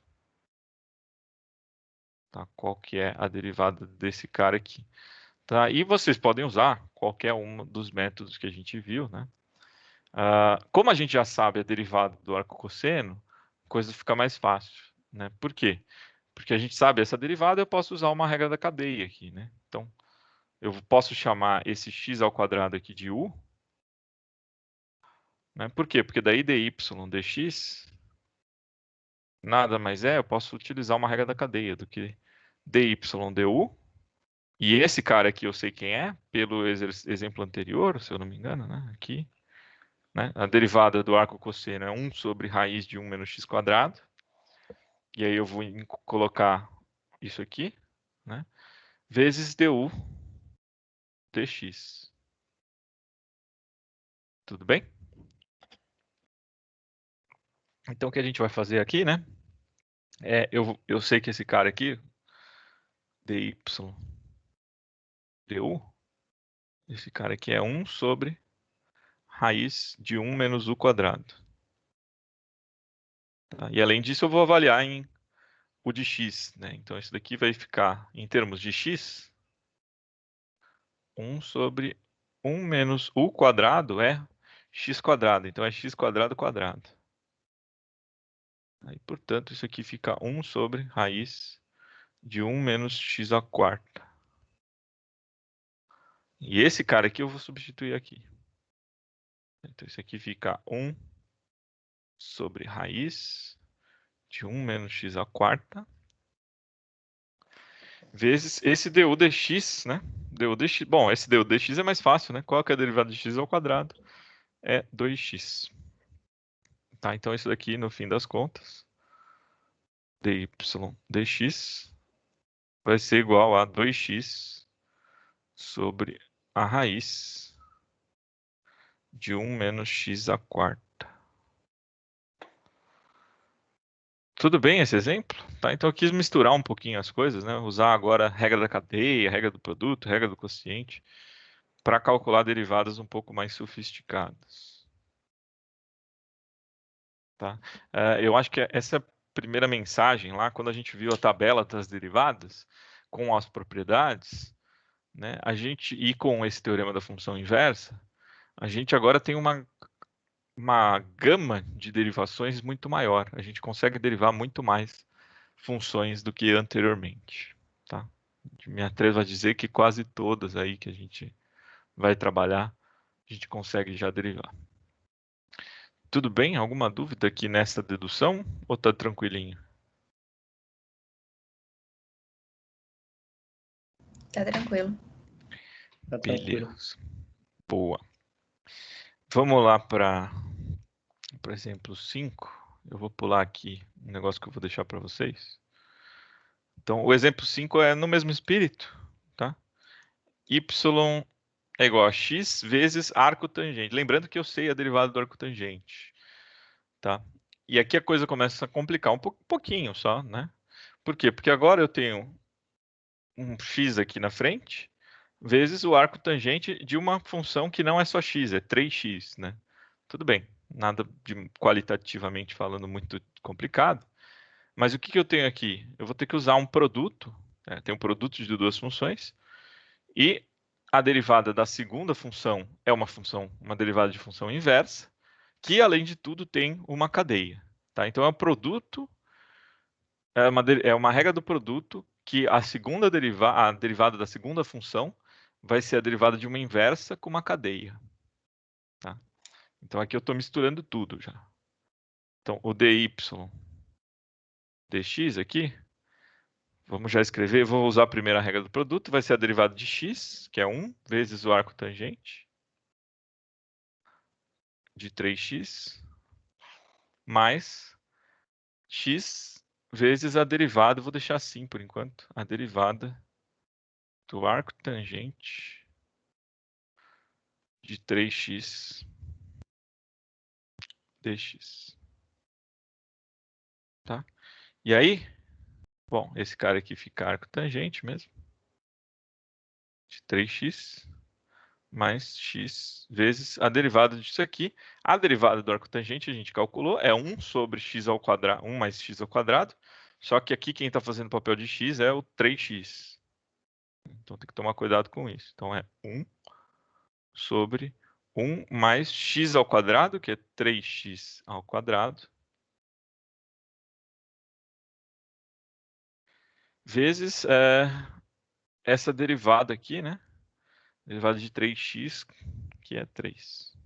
tá? Qual que é a derivada desse cara aqui, tá? E vocês podem usar qualquer um dos métodos que a gente viu, né? Como a gente já sabe a derivada do arco cosseno, a coisa fica mais fácil, né? Por quê? Porque a gente sabe essa derivada, eu posso usar uma regra da cadeia aqui, né? Então, eu posso chamar esse x ao quadrado aqui de u, né? Por quê? Porque daí dy dx nada mais eu posso utilizar uma regra da cadeia do que dy du. E esse cara aqui eu sei quem é, pelo exemplo anterior, se eu não me engano, né? Aqui, né? A derivada do arco cosseno é 1 sobre raiz de 1 menos x quadrado. E aí eu vou colocar isso aqui, né? Vezes du dx. Tudo bem? Então o que a gente vai fazer aqui, né? Eu sei que esse cara aqui, dy du, esse cara aqui é 1 sobre raiz de 1 menos u quadrado. Tá? E além disso eu vou avaliar em o de x, né? Então isso daqui vai ficar, em termos de x, 1 sobre 1 menos u quadrado é x quadrado. Então é x quadrado quadrado. Aí, portanto, isso aqui fica 1 sobre raiz de 1 menos x à quarta. E esse cara aqui eu vou substituir aqui. Então isso aqui fica 1 sobre raiz de 1 menos x à quarta vezes esse du dx, né? Du dx. Bom, esse du dx é mais fácil, né? Qual que é a derivada de x ao quadrado? É 2x. Tá, então isso daqui, no fim das contas, dy dx vai ser igual a 2x sobre a raiz de 1 menos x à quarta. Tudo bem esse exemplo? Tá, então eu quis misturar um pouquinho as coisas, né? Usar agora a regra da cadeia, a regra do produto, a regra do quociente, para calcular derivadas um pouco mais sofisticadas. Tá? Eu acho que essa primeira mensagem lá, quando a gente viu a tabela das derivadas, com as propriedades, né, e com esse teorema da função inversa, a gente agora tem uma gama de derivações muito maior. A gente consegue derivar muito mais funções do que anteriormente. Tá? Me atrevo a dizer que quase todas aí que a gente vai trabalhar, a gente consegue já derivar. Tudo bem? Alguma dúvida aqui nessa dedução? Ou tá tranquilinho? Tá tranquilo. Tá tranquilo. Beleza. Boa. Vamos lá para exemplo 5. Eu vou pular aqui um negócio que eu vou deixar para vocês. Então, o exemplo 5 é no mesmo espírito, tá? Y é igual a x vezes arco tangente. Lembrando que eu sei a derivada do arco tangente, tá? E aqui a coisa começa a complicar um pouquinho só, né? Por quê? Porque agora eu tenho um x aqui na frente, vezes o arco tangente de uma função que não é só x, é 3x, né? Tudo bem, nada de qualitativamente falando muito complicado. Mas o que eu tenho aqui? Eu vou ter que usar um produto, né? Tem um produto de duas funções, e a derivada da segunda função é uma derivada de função inversa, que além de tudo tem uma cadeia. Tá? Então é um produto, é uma regra do produto que a derivada da segunda função vai ser a derivada de uma inversa com uma cadeia. Tá? Então aqui eu estou misturando tudo já. Então o dy dx aqui, vamos já escrever, vou usar a primeira regra do produto, vai ser a derivada de x, que é 1, vezes o arco tangente de 3x, mais x vezes a derivada, vou deixar assim por enquanto, a derivada do arco tangente de 3x dx. Tá? E aí, bom, esse cara aqui fica arco tangente mesmo, de 3x, mais x vezes a derivada disso aqui. A derivada do arco tangente a gente calculou, é 1 sobre x ao quadrado, 1 mais x ao quadrado, só que aqui quem está fazendo o papel de x é o 3x. Então tem que tomar cuidado com isso. Então é 1 sobre 1 mais x ao quadrado, que é 3x ao quadrado, vezes essa derivada aqui, né? Derivada de 3x, que é 3.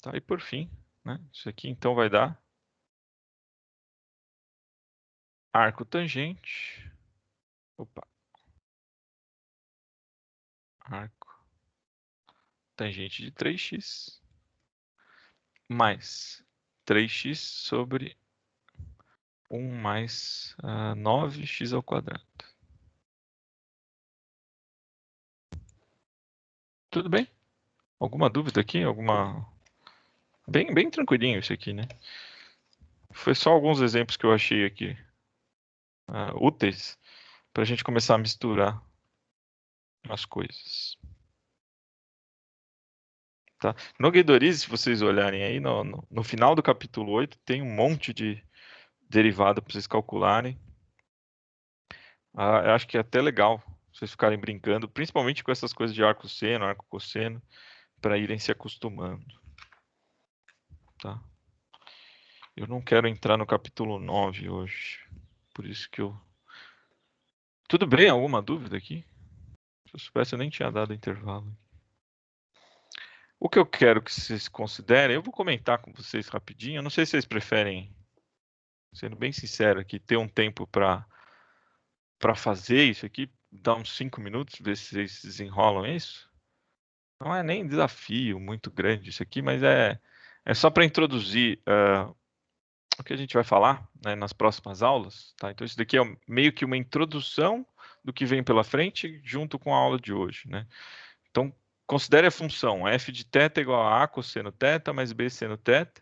Tá, e por fim, né? Isso aqui então vai dar arco tangente. Opa. Arco tangente de 3x mais 3x sobre 1 mais 9x ao quadrado. Tudo bem? Alguma dúvida aqui? Bem tranquilinho isso aqui, né? Foi só alguns exemplos que eu achei aqui úteis para a gente começar a misturar as coisas. Tá? No Guidorize, se vocês olharem aí, no final do capítulo 8, tem um monte de derivada para vocês calcularem. Eu acho que é até legal vocês ficarem brincando, principalmente com essas coisas de arco-seno, arco-cosseno, para irem se acostumando. Tá? Eu não quero entrar no capítulo 9 hoje, por isso que eu... Tudo bem? Alguma dúvida aqui? Se eu soubesse, eu nem tinha dado intervalo. O que eu quero que vocês considerem, eu vou comentar com vocês rapidinho. Eu não sei se vocês preferem, sendo bem sincero aqui, ter um tempo para fazer isso aqui, dar uns 5 minutos, ver se vocês desenrolam isso. Não é nem desafio muito grande isso aqui, mas é só para introduzir o que a gente vai falar, né, nas próximas aulas. Tá? Então isso daqui é meio que uma introdução do que vem pela frente junto com a aula de hoje. Né? Então, considere a função f de θ igual a a cosseno θ mais b seno θ,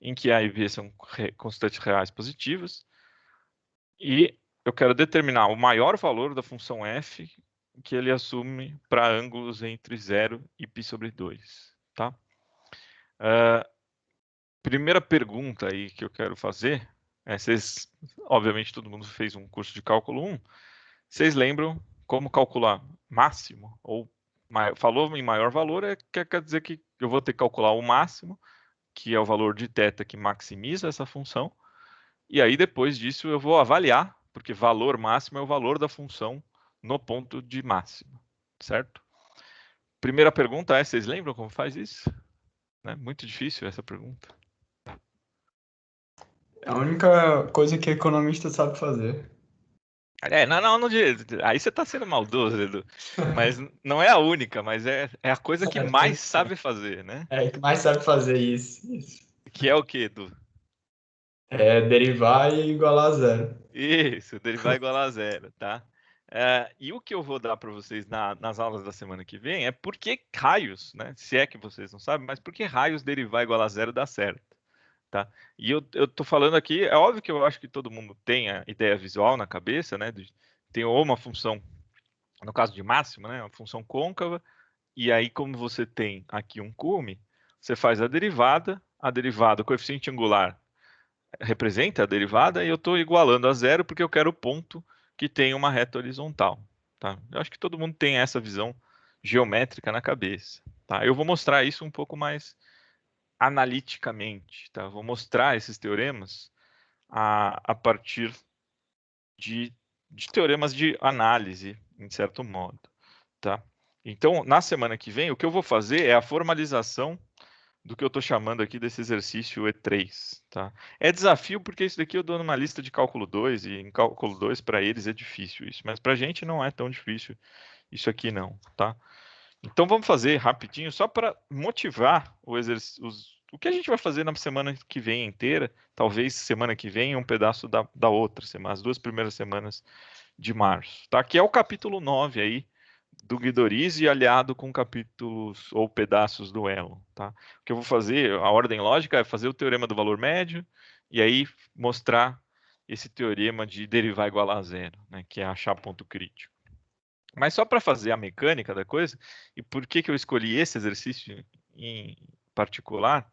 em que a e b são constantes reais positivas. E eu quero determinar o maior valor da função f que ele assume para ângulos entre 0 e π sobre 2. Tá? Primeira pergunta aí que eu quero fazer vocês, obviamente todo mundo fez um curso de cálculo 1, vocês lembram como calcular máximo ou falou em maior valor, quer dizer que eu vou ter que calcular o máximo, que é o valor de θ que maximiza essa função, e aí depois disso eu vou avaliar, porque valor máximo é o valor da função no ponto de máximo, certo? Primeira pergunta vocês lembram como faz isso? Né? Muito difícil essa pergunta. É a única coisa que economista sabe fazer. Não, aí você está sendo maldoso, Edu. Mas não é a única, mas é a coisa que mais sabe fazer, né? É, que mais sabe fazer isso. Que é o quê, Edu? É derivar e igualar a zero. Isso, derivar igual a zero, tá? E o que eu vou dar para vocês nas aulas da semana que vem é por que raios, né? Se é que vocês não sabem, mas por que raios derivar igual a zero dá certo, tá? E eu tô falando aqui, é óbvio que eu acho que todo mundo tem a ideia visual na cabeça, né? Tem ou uma função, no caso de máxima, né? Uma função côncava, e aí como você tem aqui um cume, você faz a derivada, o coeficiente angular representa a derivada e eu estou igualando a zero porque eu quero o ponto que tem uma reta horizontal. Tá? Eu acho que todo mundo tem essa visão geométrica na cabeça. Tá? Eu vou mostrar isso um pouco mais analiticamente. Tá? Eu vou mostrar esses teoremas a partir de teoremas de análise, em certo modo. Tá? Então, na semana que vem, o que eu vou fazer é a formalização do que eu estou chamando aqui desse exercício E3. Tá? É desafio porque isso daqui eu dou numa lista de cálculo 2, e em cálculo 2 para eles é difícil isso, mas para a gente não é tão difícil isso aqui não. Tá? Então vamos fazer rapidinho, só para motivar o que a gente vai fazer na semana que vem inteira, talvez semana que vem um pedaço da outra semana, as 2 primeiras semanas de março. Tá? Que é o capítulo 9 aí, do Guidorize aliado com capítulos ou pedaços do Elo. Tá? O que eu vou fazer, a ordem lógica é fazer o teorema do valor médio e aí mostrar esse teorema de derivar igual a zero, né, que é achar ponto crítico. Mas só para fazer a mecânica da coisa, e por que eu escolhi esse exercício em particular?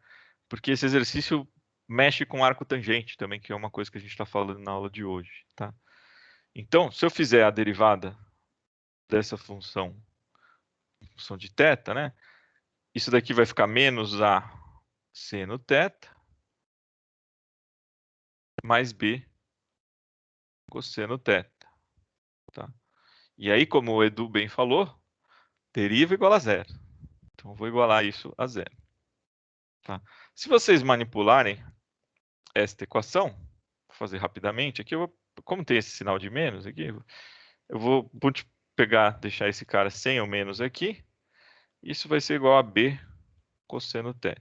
Porque esse exercício mexe com arco tangente também, que é uma coisa que a gente está falando na aula de hoje. Tá? Então, se eu fizer a derivada dessa função função de θ, né? Isso daqui vai ficar menos A seno θ mais B cosseno θ. Tá? E aí, como o Edu bem falou, deriva igual a zero. Então, eu vou igualar isso a zero. Tá? Se vocês manipularem esta equação, vou fazer rapidamente, aqui como tem esse sinal de menos aqui, eu vou pegar, deixar esse cara sem o menos aqui, isso vai ser igual a B cosseno θ.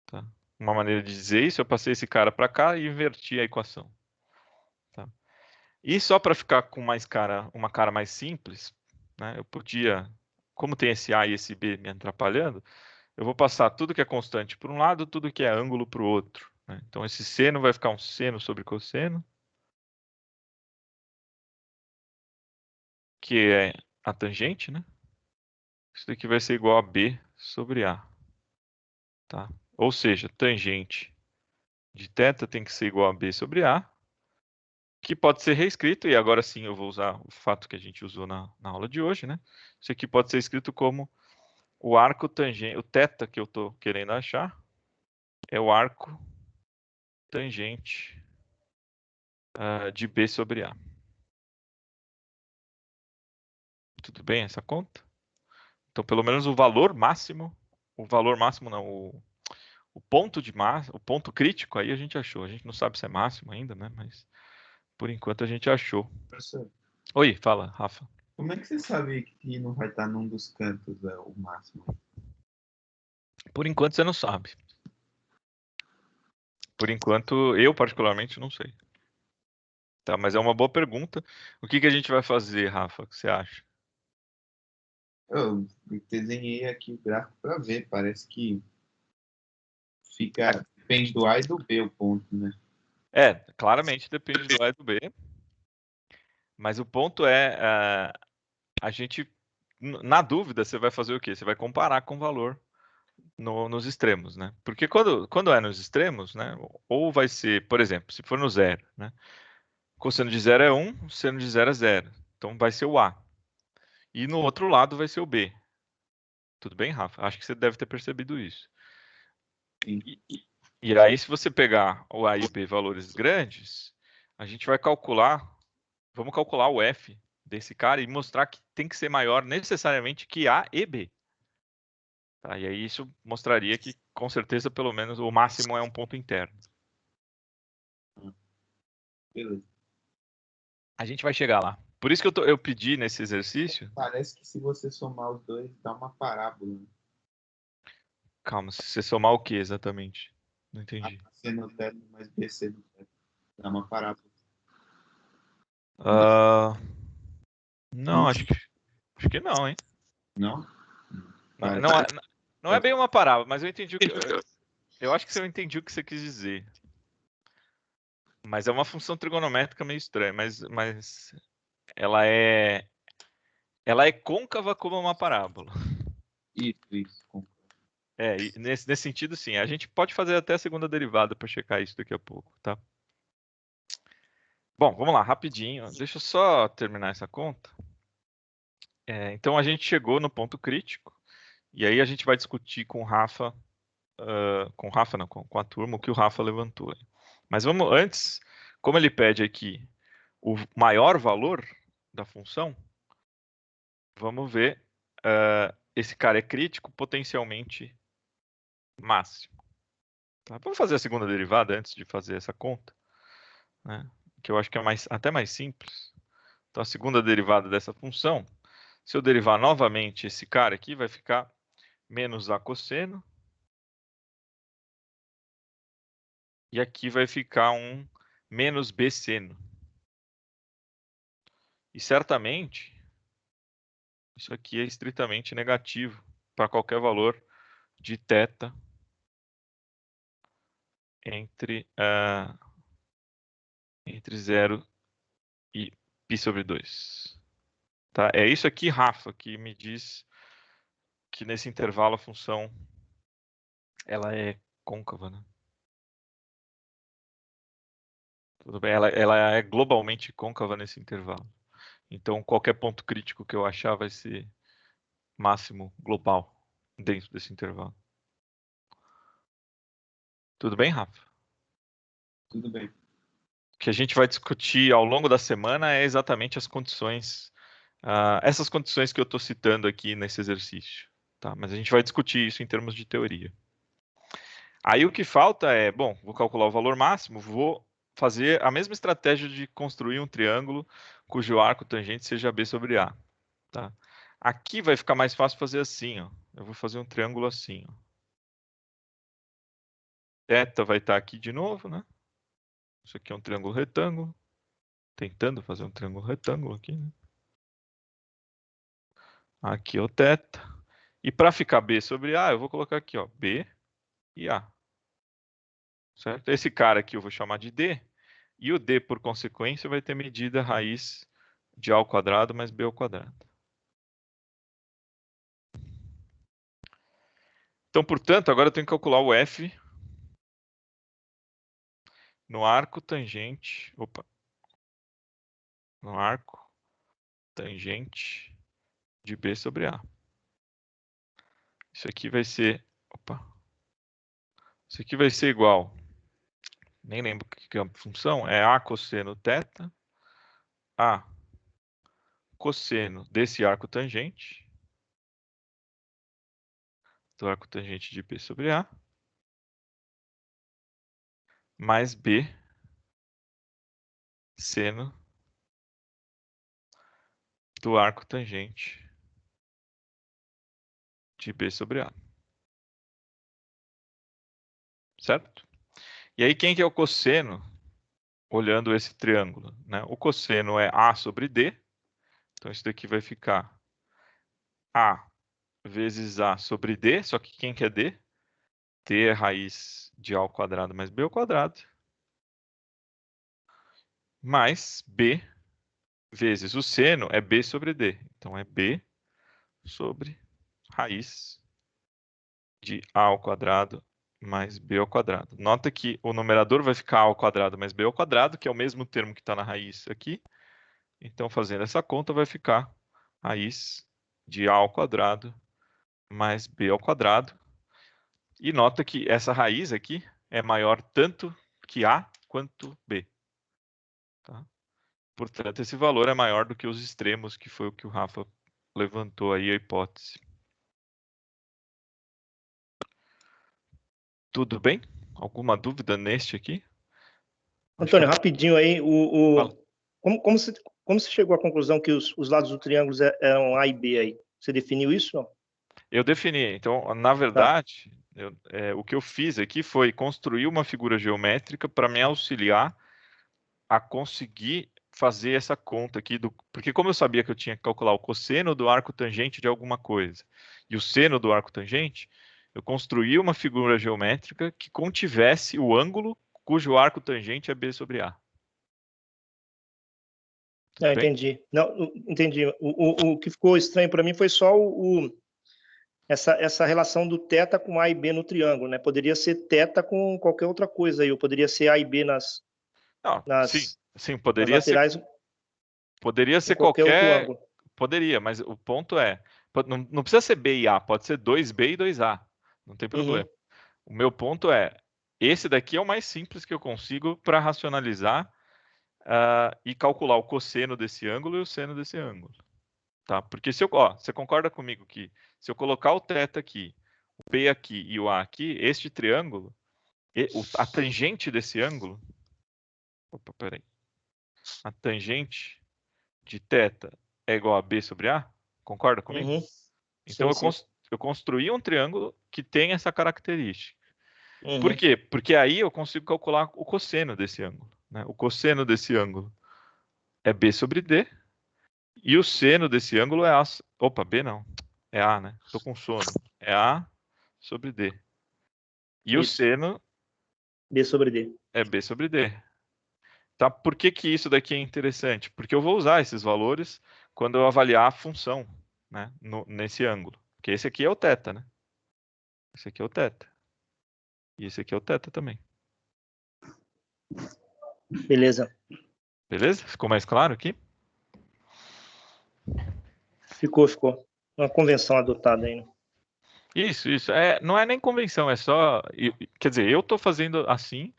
Tá? Uma maneira de dizer isso, eu passei esse cara para cá e inverti a equação. Tá? E só para ficar com uma cara mais simples, né, eu podia, como tem esse A e esse B me atrapalhando, eu vou passar tudo que é constante para um lado, tudo que é ângulo para o outro. Né? Então, esse seno vai ficar um seno sobre cosseno, que é a tangente, né? Isso daqui vai ser igual a B sobre A. Tá? Ou seja, tangente de θ tem que ser igual a B sobre A, que pode ser reescrito, e agora sim eu vou usar o fato que a gente usou na aula de hoje, né? Isso aqui pode ser escrito como o arco tangente, o θ que eu estou querendo achar é o arco tangente de B sobre A. Tudo bem essa conta? Então, pelo menos o valor máximo não, o ponto de massa, o ponto crítico aí a gente achou. A gente não sabe se é máximo ainda, né? Mas por enquanto a gente achou. Professor, Oi, fala, Rafa. como é que você sabe que não vai estar num dos cantos o máximo? Por enquanto você não sabe. Por enquanto, eu particularmente não sei. Tá, mas é uma boa pergunta. O que a gente vai fazer, Rafa? O que você acha? Eu desenhei aqui o gráfico para ver. Parece que fica. Depende do A e do B o ponto, né? Claramente depende do A e do B. Mas o ponto é, a gente, na dúvida, você vai fazer o quê? Você vai comparar com o valor nos extremos, né? Porque quando é nos extremos, né? Ou vai ser, por exemplo, se for no zero, né? Cosseno de zero é 1, seno de zero é 0. Então vai ser o A. E no outro lado vai ser o B. Tudo bem, Rafa? Acho que você deve ter percebido isso. Sim. E aí, se você pegar o A e o B valores grandes, a gente vai vamos calcular o F desse cara e mostrar que tem que ser maior necessariamente que A e B. Tá? E aí isso mostraria que, com certeza, pelo menos o máximo é um ponto interno. Beleza. A gente vai chegar lá. Por isso que eu pedi nesse exercício. Parece que se você somar os dois, dá uma parábola. Né? Calma, se você somar o que exatamente? Não entendi. A seno θ mais B seno θ. Dá uma parábola. Não, acho que não, hein? Não? Não é bem uma parábola, mas eu entendi eu acho que eu entendi o que você quis dizer. Mas é uma função trigonométrica meio estranha, mas ela é côncava como uma parábola. Isso. E nesse sentido, sim. A gente pode fazer até a segunda derivada para checar isso daqui a pouco, tá? Bom, vamos lá, rapidinho. Deixa eu só terminar essa conta. Então, a gente chegou no ponto crítico. E aí a gente vai discutir com o Rafa, com a turma, o que o Rafa levantou. Mas vamos, antes, como ele pede aqui o maior valor da função, vamos ver, esse cara é crítico, potencialmente máximo. Tá? Vamos fazer a segunda derivada antes de fazer essa conta, né? Que eu acho que é até mais simples. Então, a segunda derivada dessa função, se eu derivar novamente esse cara aqui, vai ficar menos A cosseno. E aqui vai ficar um menos B seno. E certamente, isso aqui é estritamente negativo para qualquer valor de θ entre 0 e π sobre 2. Tá? É isso aqui, Rafa, que me diz que nesse intervalo a função ela é côncava, né? Tudo bem, ela é globalmente côncava nesse intervalo. Então, qualquer ponto crítico que eu achar vai ser máximo global dentro desse intervalo. Tudo bem, Rafa? Tudo bem. O que a gente vai discutir ao longo da semana é exatamente as condições, essas condições que eu estou citando aqui nesse exercício. Tá? Mas a gente vai discutir isso em termos de teoria. Aí o que falta é, bom, vou calcular o valor máximo, vou fazer a mesma estratégia de construir um triângulo cujo arco tangente seja B sobre A. Tá? Aqui vai ficar mais fácil fazer assim, ó. Eu vou fazer um triângulo assim, ó. Θ vai estar aqui de novo, né? Isso aqui é um triângulo retângulo. Tentando fazer um triângulo retângulo aqui, né? Aqui é o θ. E para ficar B sobre A, eu vou colocar aqui, ó, B e A. Certo? Esse cara aqui eu vou chamar de D. E o D, por consequência, vai ter medida raiz de A ao quadrado mais B ao quadrado. Então, portanto, agora eu tenho que calcular o F no arco tangente. Opa. No arco tangente de B sobre A. Isso aqui vai ser. Opa. Isso aqui vai ser igual. Nem lembro o que é a função. É A cosseno θ. A cosseno desse arco tangente. Do arco tangente de B sobre A. Mais B seno do arco tangente de B sobre A. Certo? E aí, quem que é o cosseno, olhando esse triângulo? Né? O cosseno é A sobre D. Então, isso daqui vai ficar A vezes A sobre D. Só que quem que é D? D é raiz de A ao quadrado mais B ao quadrado. Mais B vezes o seno é B sobre D. Então, é B sobre raiz de A ao quadrado mais B ao quadrado. Nota que o numerador vai ficar A ao quadrado mais B ao quadrado, que é o mesmo termo que está na raiz aqui. Então, fazendo essa conta, vai ficar raiz de A ao quadrado mais B ao quadrado. E nota que essa raiz aqui é maior tanto que A quanto B. Tá? Portanto, esse valor é maior do que os extremos, que foi o que o Rafa levantou aí a hipótese. Tudo bem? Alguma dúvida neste aqui? Antônio, rapidinho aí, como você chegou à conclusão que os lados do triângulo eram A e B aí? Você definiu isso? Não? Eu defini. Então, na verdade, o que eu fiz aqui foi construir uma figura geométrica para me auxiliar a conseguir fazer essa conta aqui. Porque como eu sabia que eu tinha que calcular o cosseno do arco tangente de alguma coisa e o seno do arco tangente, eu construí uma figura geométrica que contivesse o ângulo cujo arco tangente é B sobre A. Não, entendi. Não, entendi. O que ficou estranho para mim foi só essa relação do θ com A e B no triângulo, né? Poderia ser θ com qualquer outra coisa aí, ou poderia ser A e B nas sim, poderia nas laterais, poderia ser qualquer outro ângulo. Poderia, mas o ponto é, não precisa ser B e A, pode ser 2B e 2A, não tem problema. O meu ponto é, esse daqui é o mais simples que eu consigo para racionalizar e calcular o cosseno desse ângulo e o seno desse ângulo. Tá? Porque você concorda comigo que se eu colocar o θ aqui, o B aqui e o A aqui, este triângulo, a tangente desse ângulo, opa, peraí, a tangente de θ é igual a B sobre A? Concorda comigo? Então eu construí um triângulo que tem essa característica. Por quê? Porque aí eu consigo calcular o cosseno desse ângulo. Né? O cosseno desse ângulo é B sobre D. E o seno desse ângulo é A. Opa, B não. É A, né? Estou com sono. É A sobre D. E o seno B sobre D. É B sobre D. Tá? Por que isso daqui é interessante? Porque eu vou usar esses valores quando eu avaliar a função, né? Nesse ângulo. Porque esse aqui é o θ, né? Esse aqui é o θ. E esse aqui é o θ também. Beleza. Beleza? Ficou mais claro aqui? Ficou. uma convenção adotada aí, né? Isso. Não é nem convenção, é só. Quer dizer, eu estou fazendo assim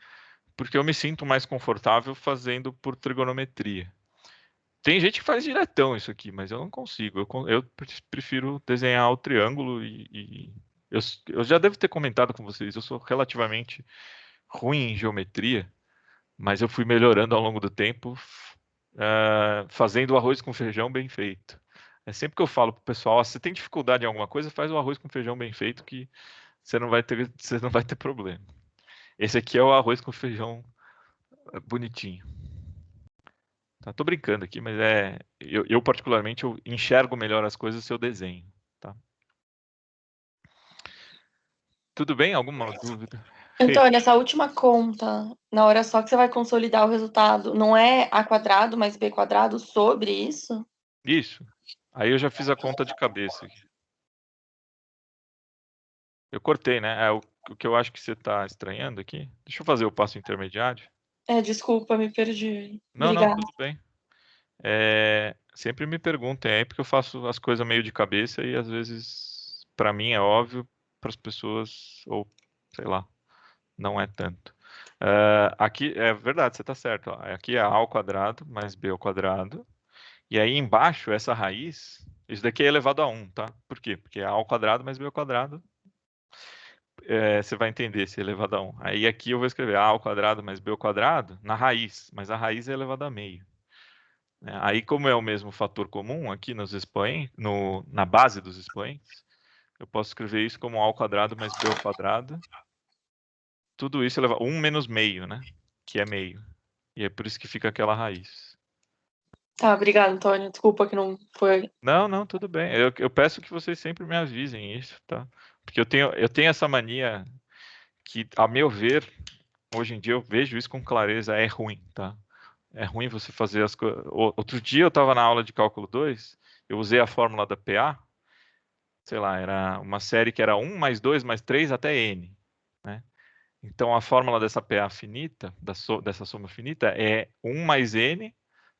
porque eu me sinto mais confortável fazendo por trigonometria. Tem gente que faz diretão isso aqui, mas eu não consigo. Eu prefiro desenhar o triângulo eu já devo ter comentado com vocês, eu sou relativamente ruim em geometria, mas eu fui melhorando ao longo do tempo, fazendo o arroz com feijão bem feito. É sempre que eu falo pro pessoal, ó, se você tem dificuldade em alguma coisa, faz o arroz com feijão bem feito que você não vai ter problema. Esse aqui é o arroz com feijão bonitinho. Tá, tô brincando aqui, mas eu particularmente eu enxergo melhor as coisas se eu desenho, tá? Tudo bem? Alguma dúvida? Então, nessa última conta, na hora só que você vai consolidar o resultado, não é A quadrado mais B quadrado sobre isso? Isso. Aí eu já fiz a conta de cabeça aqui. Eu cortei, né? O que eu acho que você está estranhando aqui. Deixa eu fazer o passo intermediário. Desculpa, me perdi. Não, Obrigada. tudo bem. Sempre me perguntem aí, porque eu faço as coisas meio de cabeça e às vezes, para mim, é óbvio, para as pessoas, ou sei lá, não é tanto. Aqui, é verdade, você está certo. Ó. Aqui é A ao quadrado mais B ao quadrado. E aí embaixo, essa raiz, isso daqui é elevado a 1, tá? Por quê? Porque é A ao quadrado mais B ao quadrado. Você vai entender se é elevado a 1. Aí aqui eu vou escrever A ao quadrado mais B ao quadrado na raiz, mas a raiz é elevada a meio. Aí, como é o mesmo fator comum aqui nos expoentes, na base dos expoentes, eu posso escrever isso como A ao quadrado mais B ao quadrado. Tudo isso eleva 1 menos meio, né? Que é meio. E é por isso que fica aquela raiz. Tá, obrigada, Antônio. Desculpa que não foi. Não, tudo bem. Eu peço que vocês sempre me avisem isso, tá? Porque eu tenho essa mania que, a meu ver, hoje em dia eu vejo isso com clareza, é ruim, tá? É ruim você fazer as coisas. Outro dia eu estava na aula de cálculo 2, eu usei a fórmula da PA, sei lá, era uma série que era 1 mais 2 mais 3 até n, né? Então a fórmula dessa PA finita, dessa soma finita, é 1 mais n,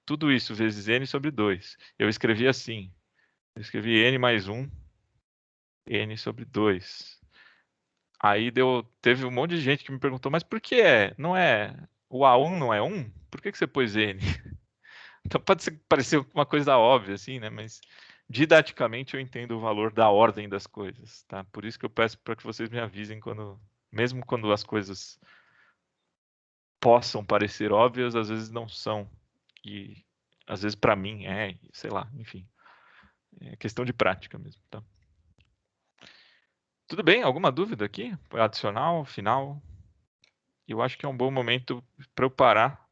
tudo isso vezes n sobre 2. Eu escrevi assim, eu escrevi n mais 1, n sobre 2. Aí teve um monte de gente que me perguntou, mas por que não é, o A1 não é 1? Por que você pôs n? Então pode parecer uma coisa óbvia, assim, né? Mas didaticamente eu entendo o valor da ordem das coisas, tá? Por isso que eu peço para que vocês me avisem mesmo quando as coisas possam parecer óbvias, às vezes não são. E às vezes para mim sei lá, enfim. É questão de prática mesmo, tá? Tudo bem? Alguma dúvida aqui? Adicional, final? Eu acho que é um bom momento para eu parar.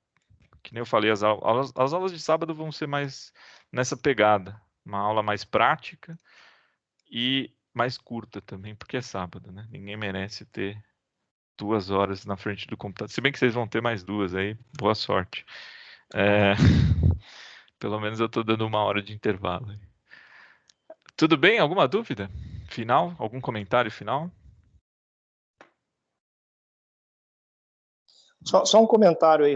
Que nem eu falei, as aulas de sábado vão ser mais nessa pegada. Uma aula mais prática e mais curta também, porque é sábado, né? Ninguém merece ter 2 horas na frente do computador. Se bem que vocês vão ter mais 2 aí, boa sorte. Pelo menos eu estou dando 1 hora de intervalo. Tudo bem? Alguma dúvida? Final? Algum comentário final? Só um comentário aí,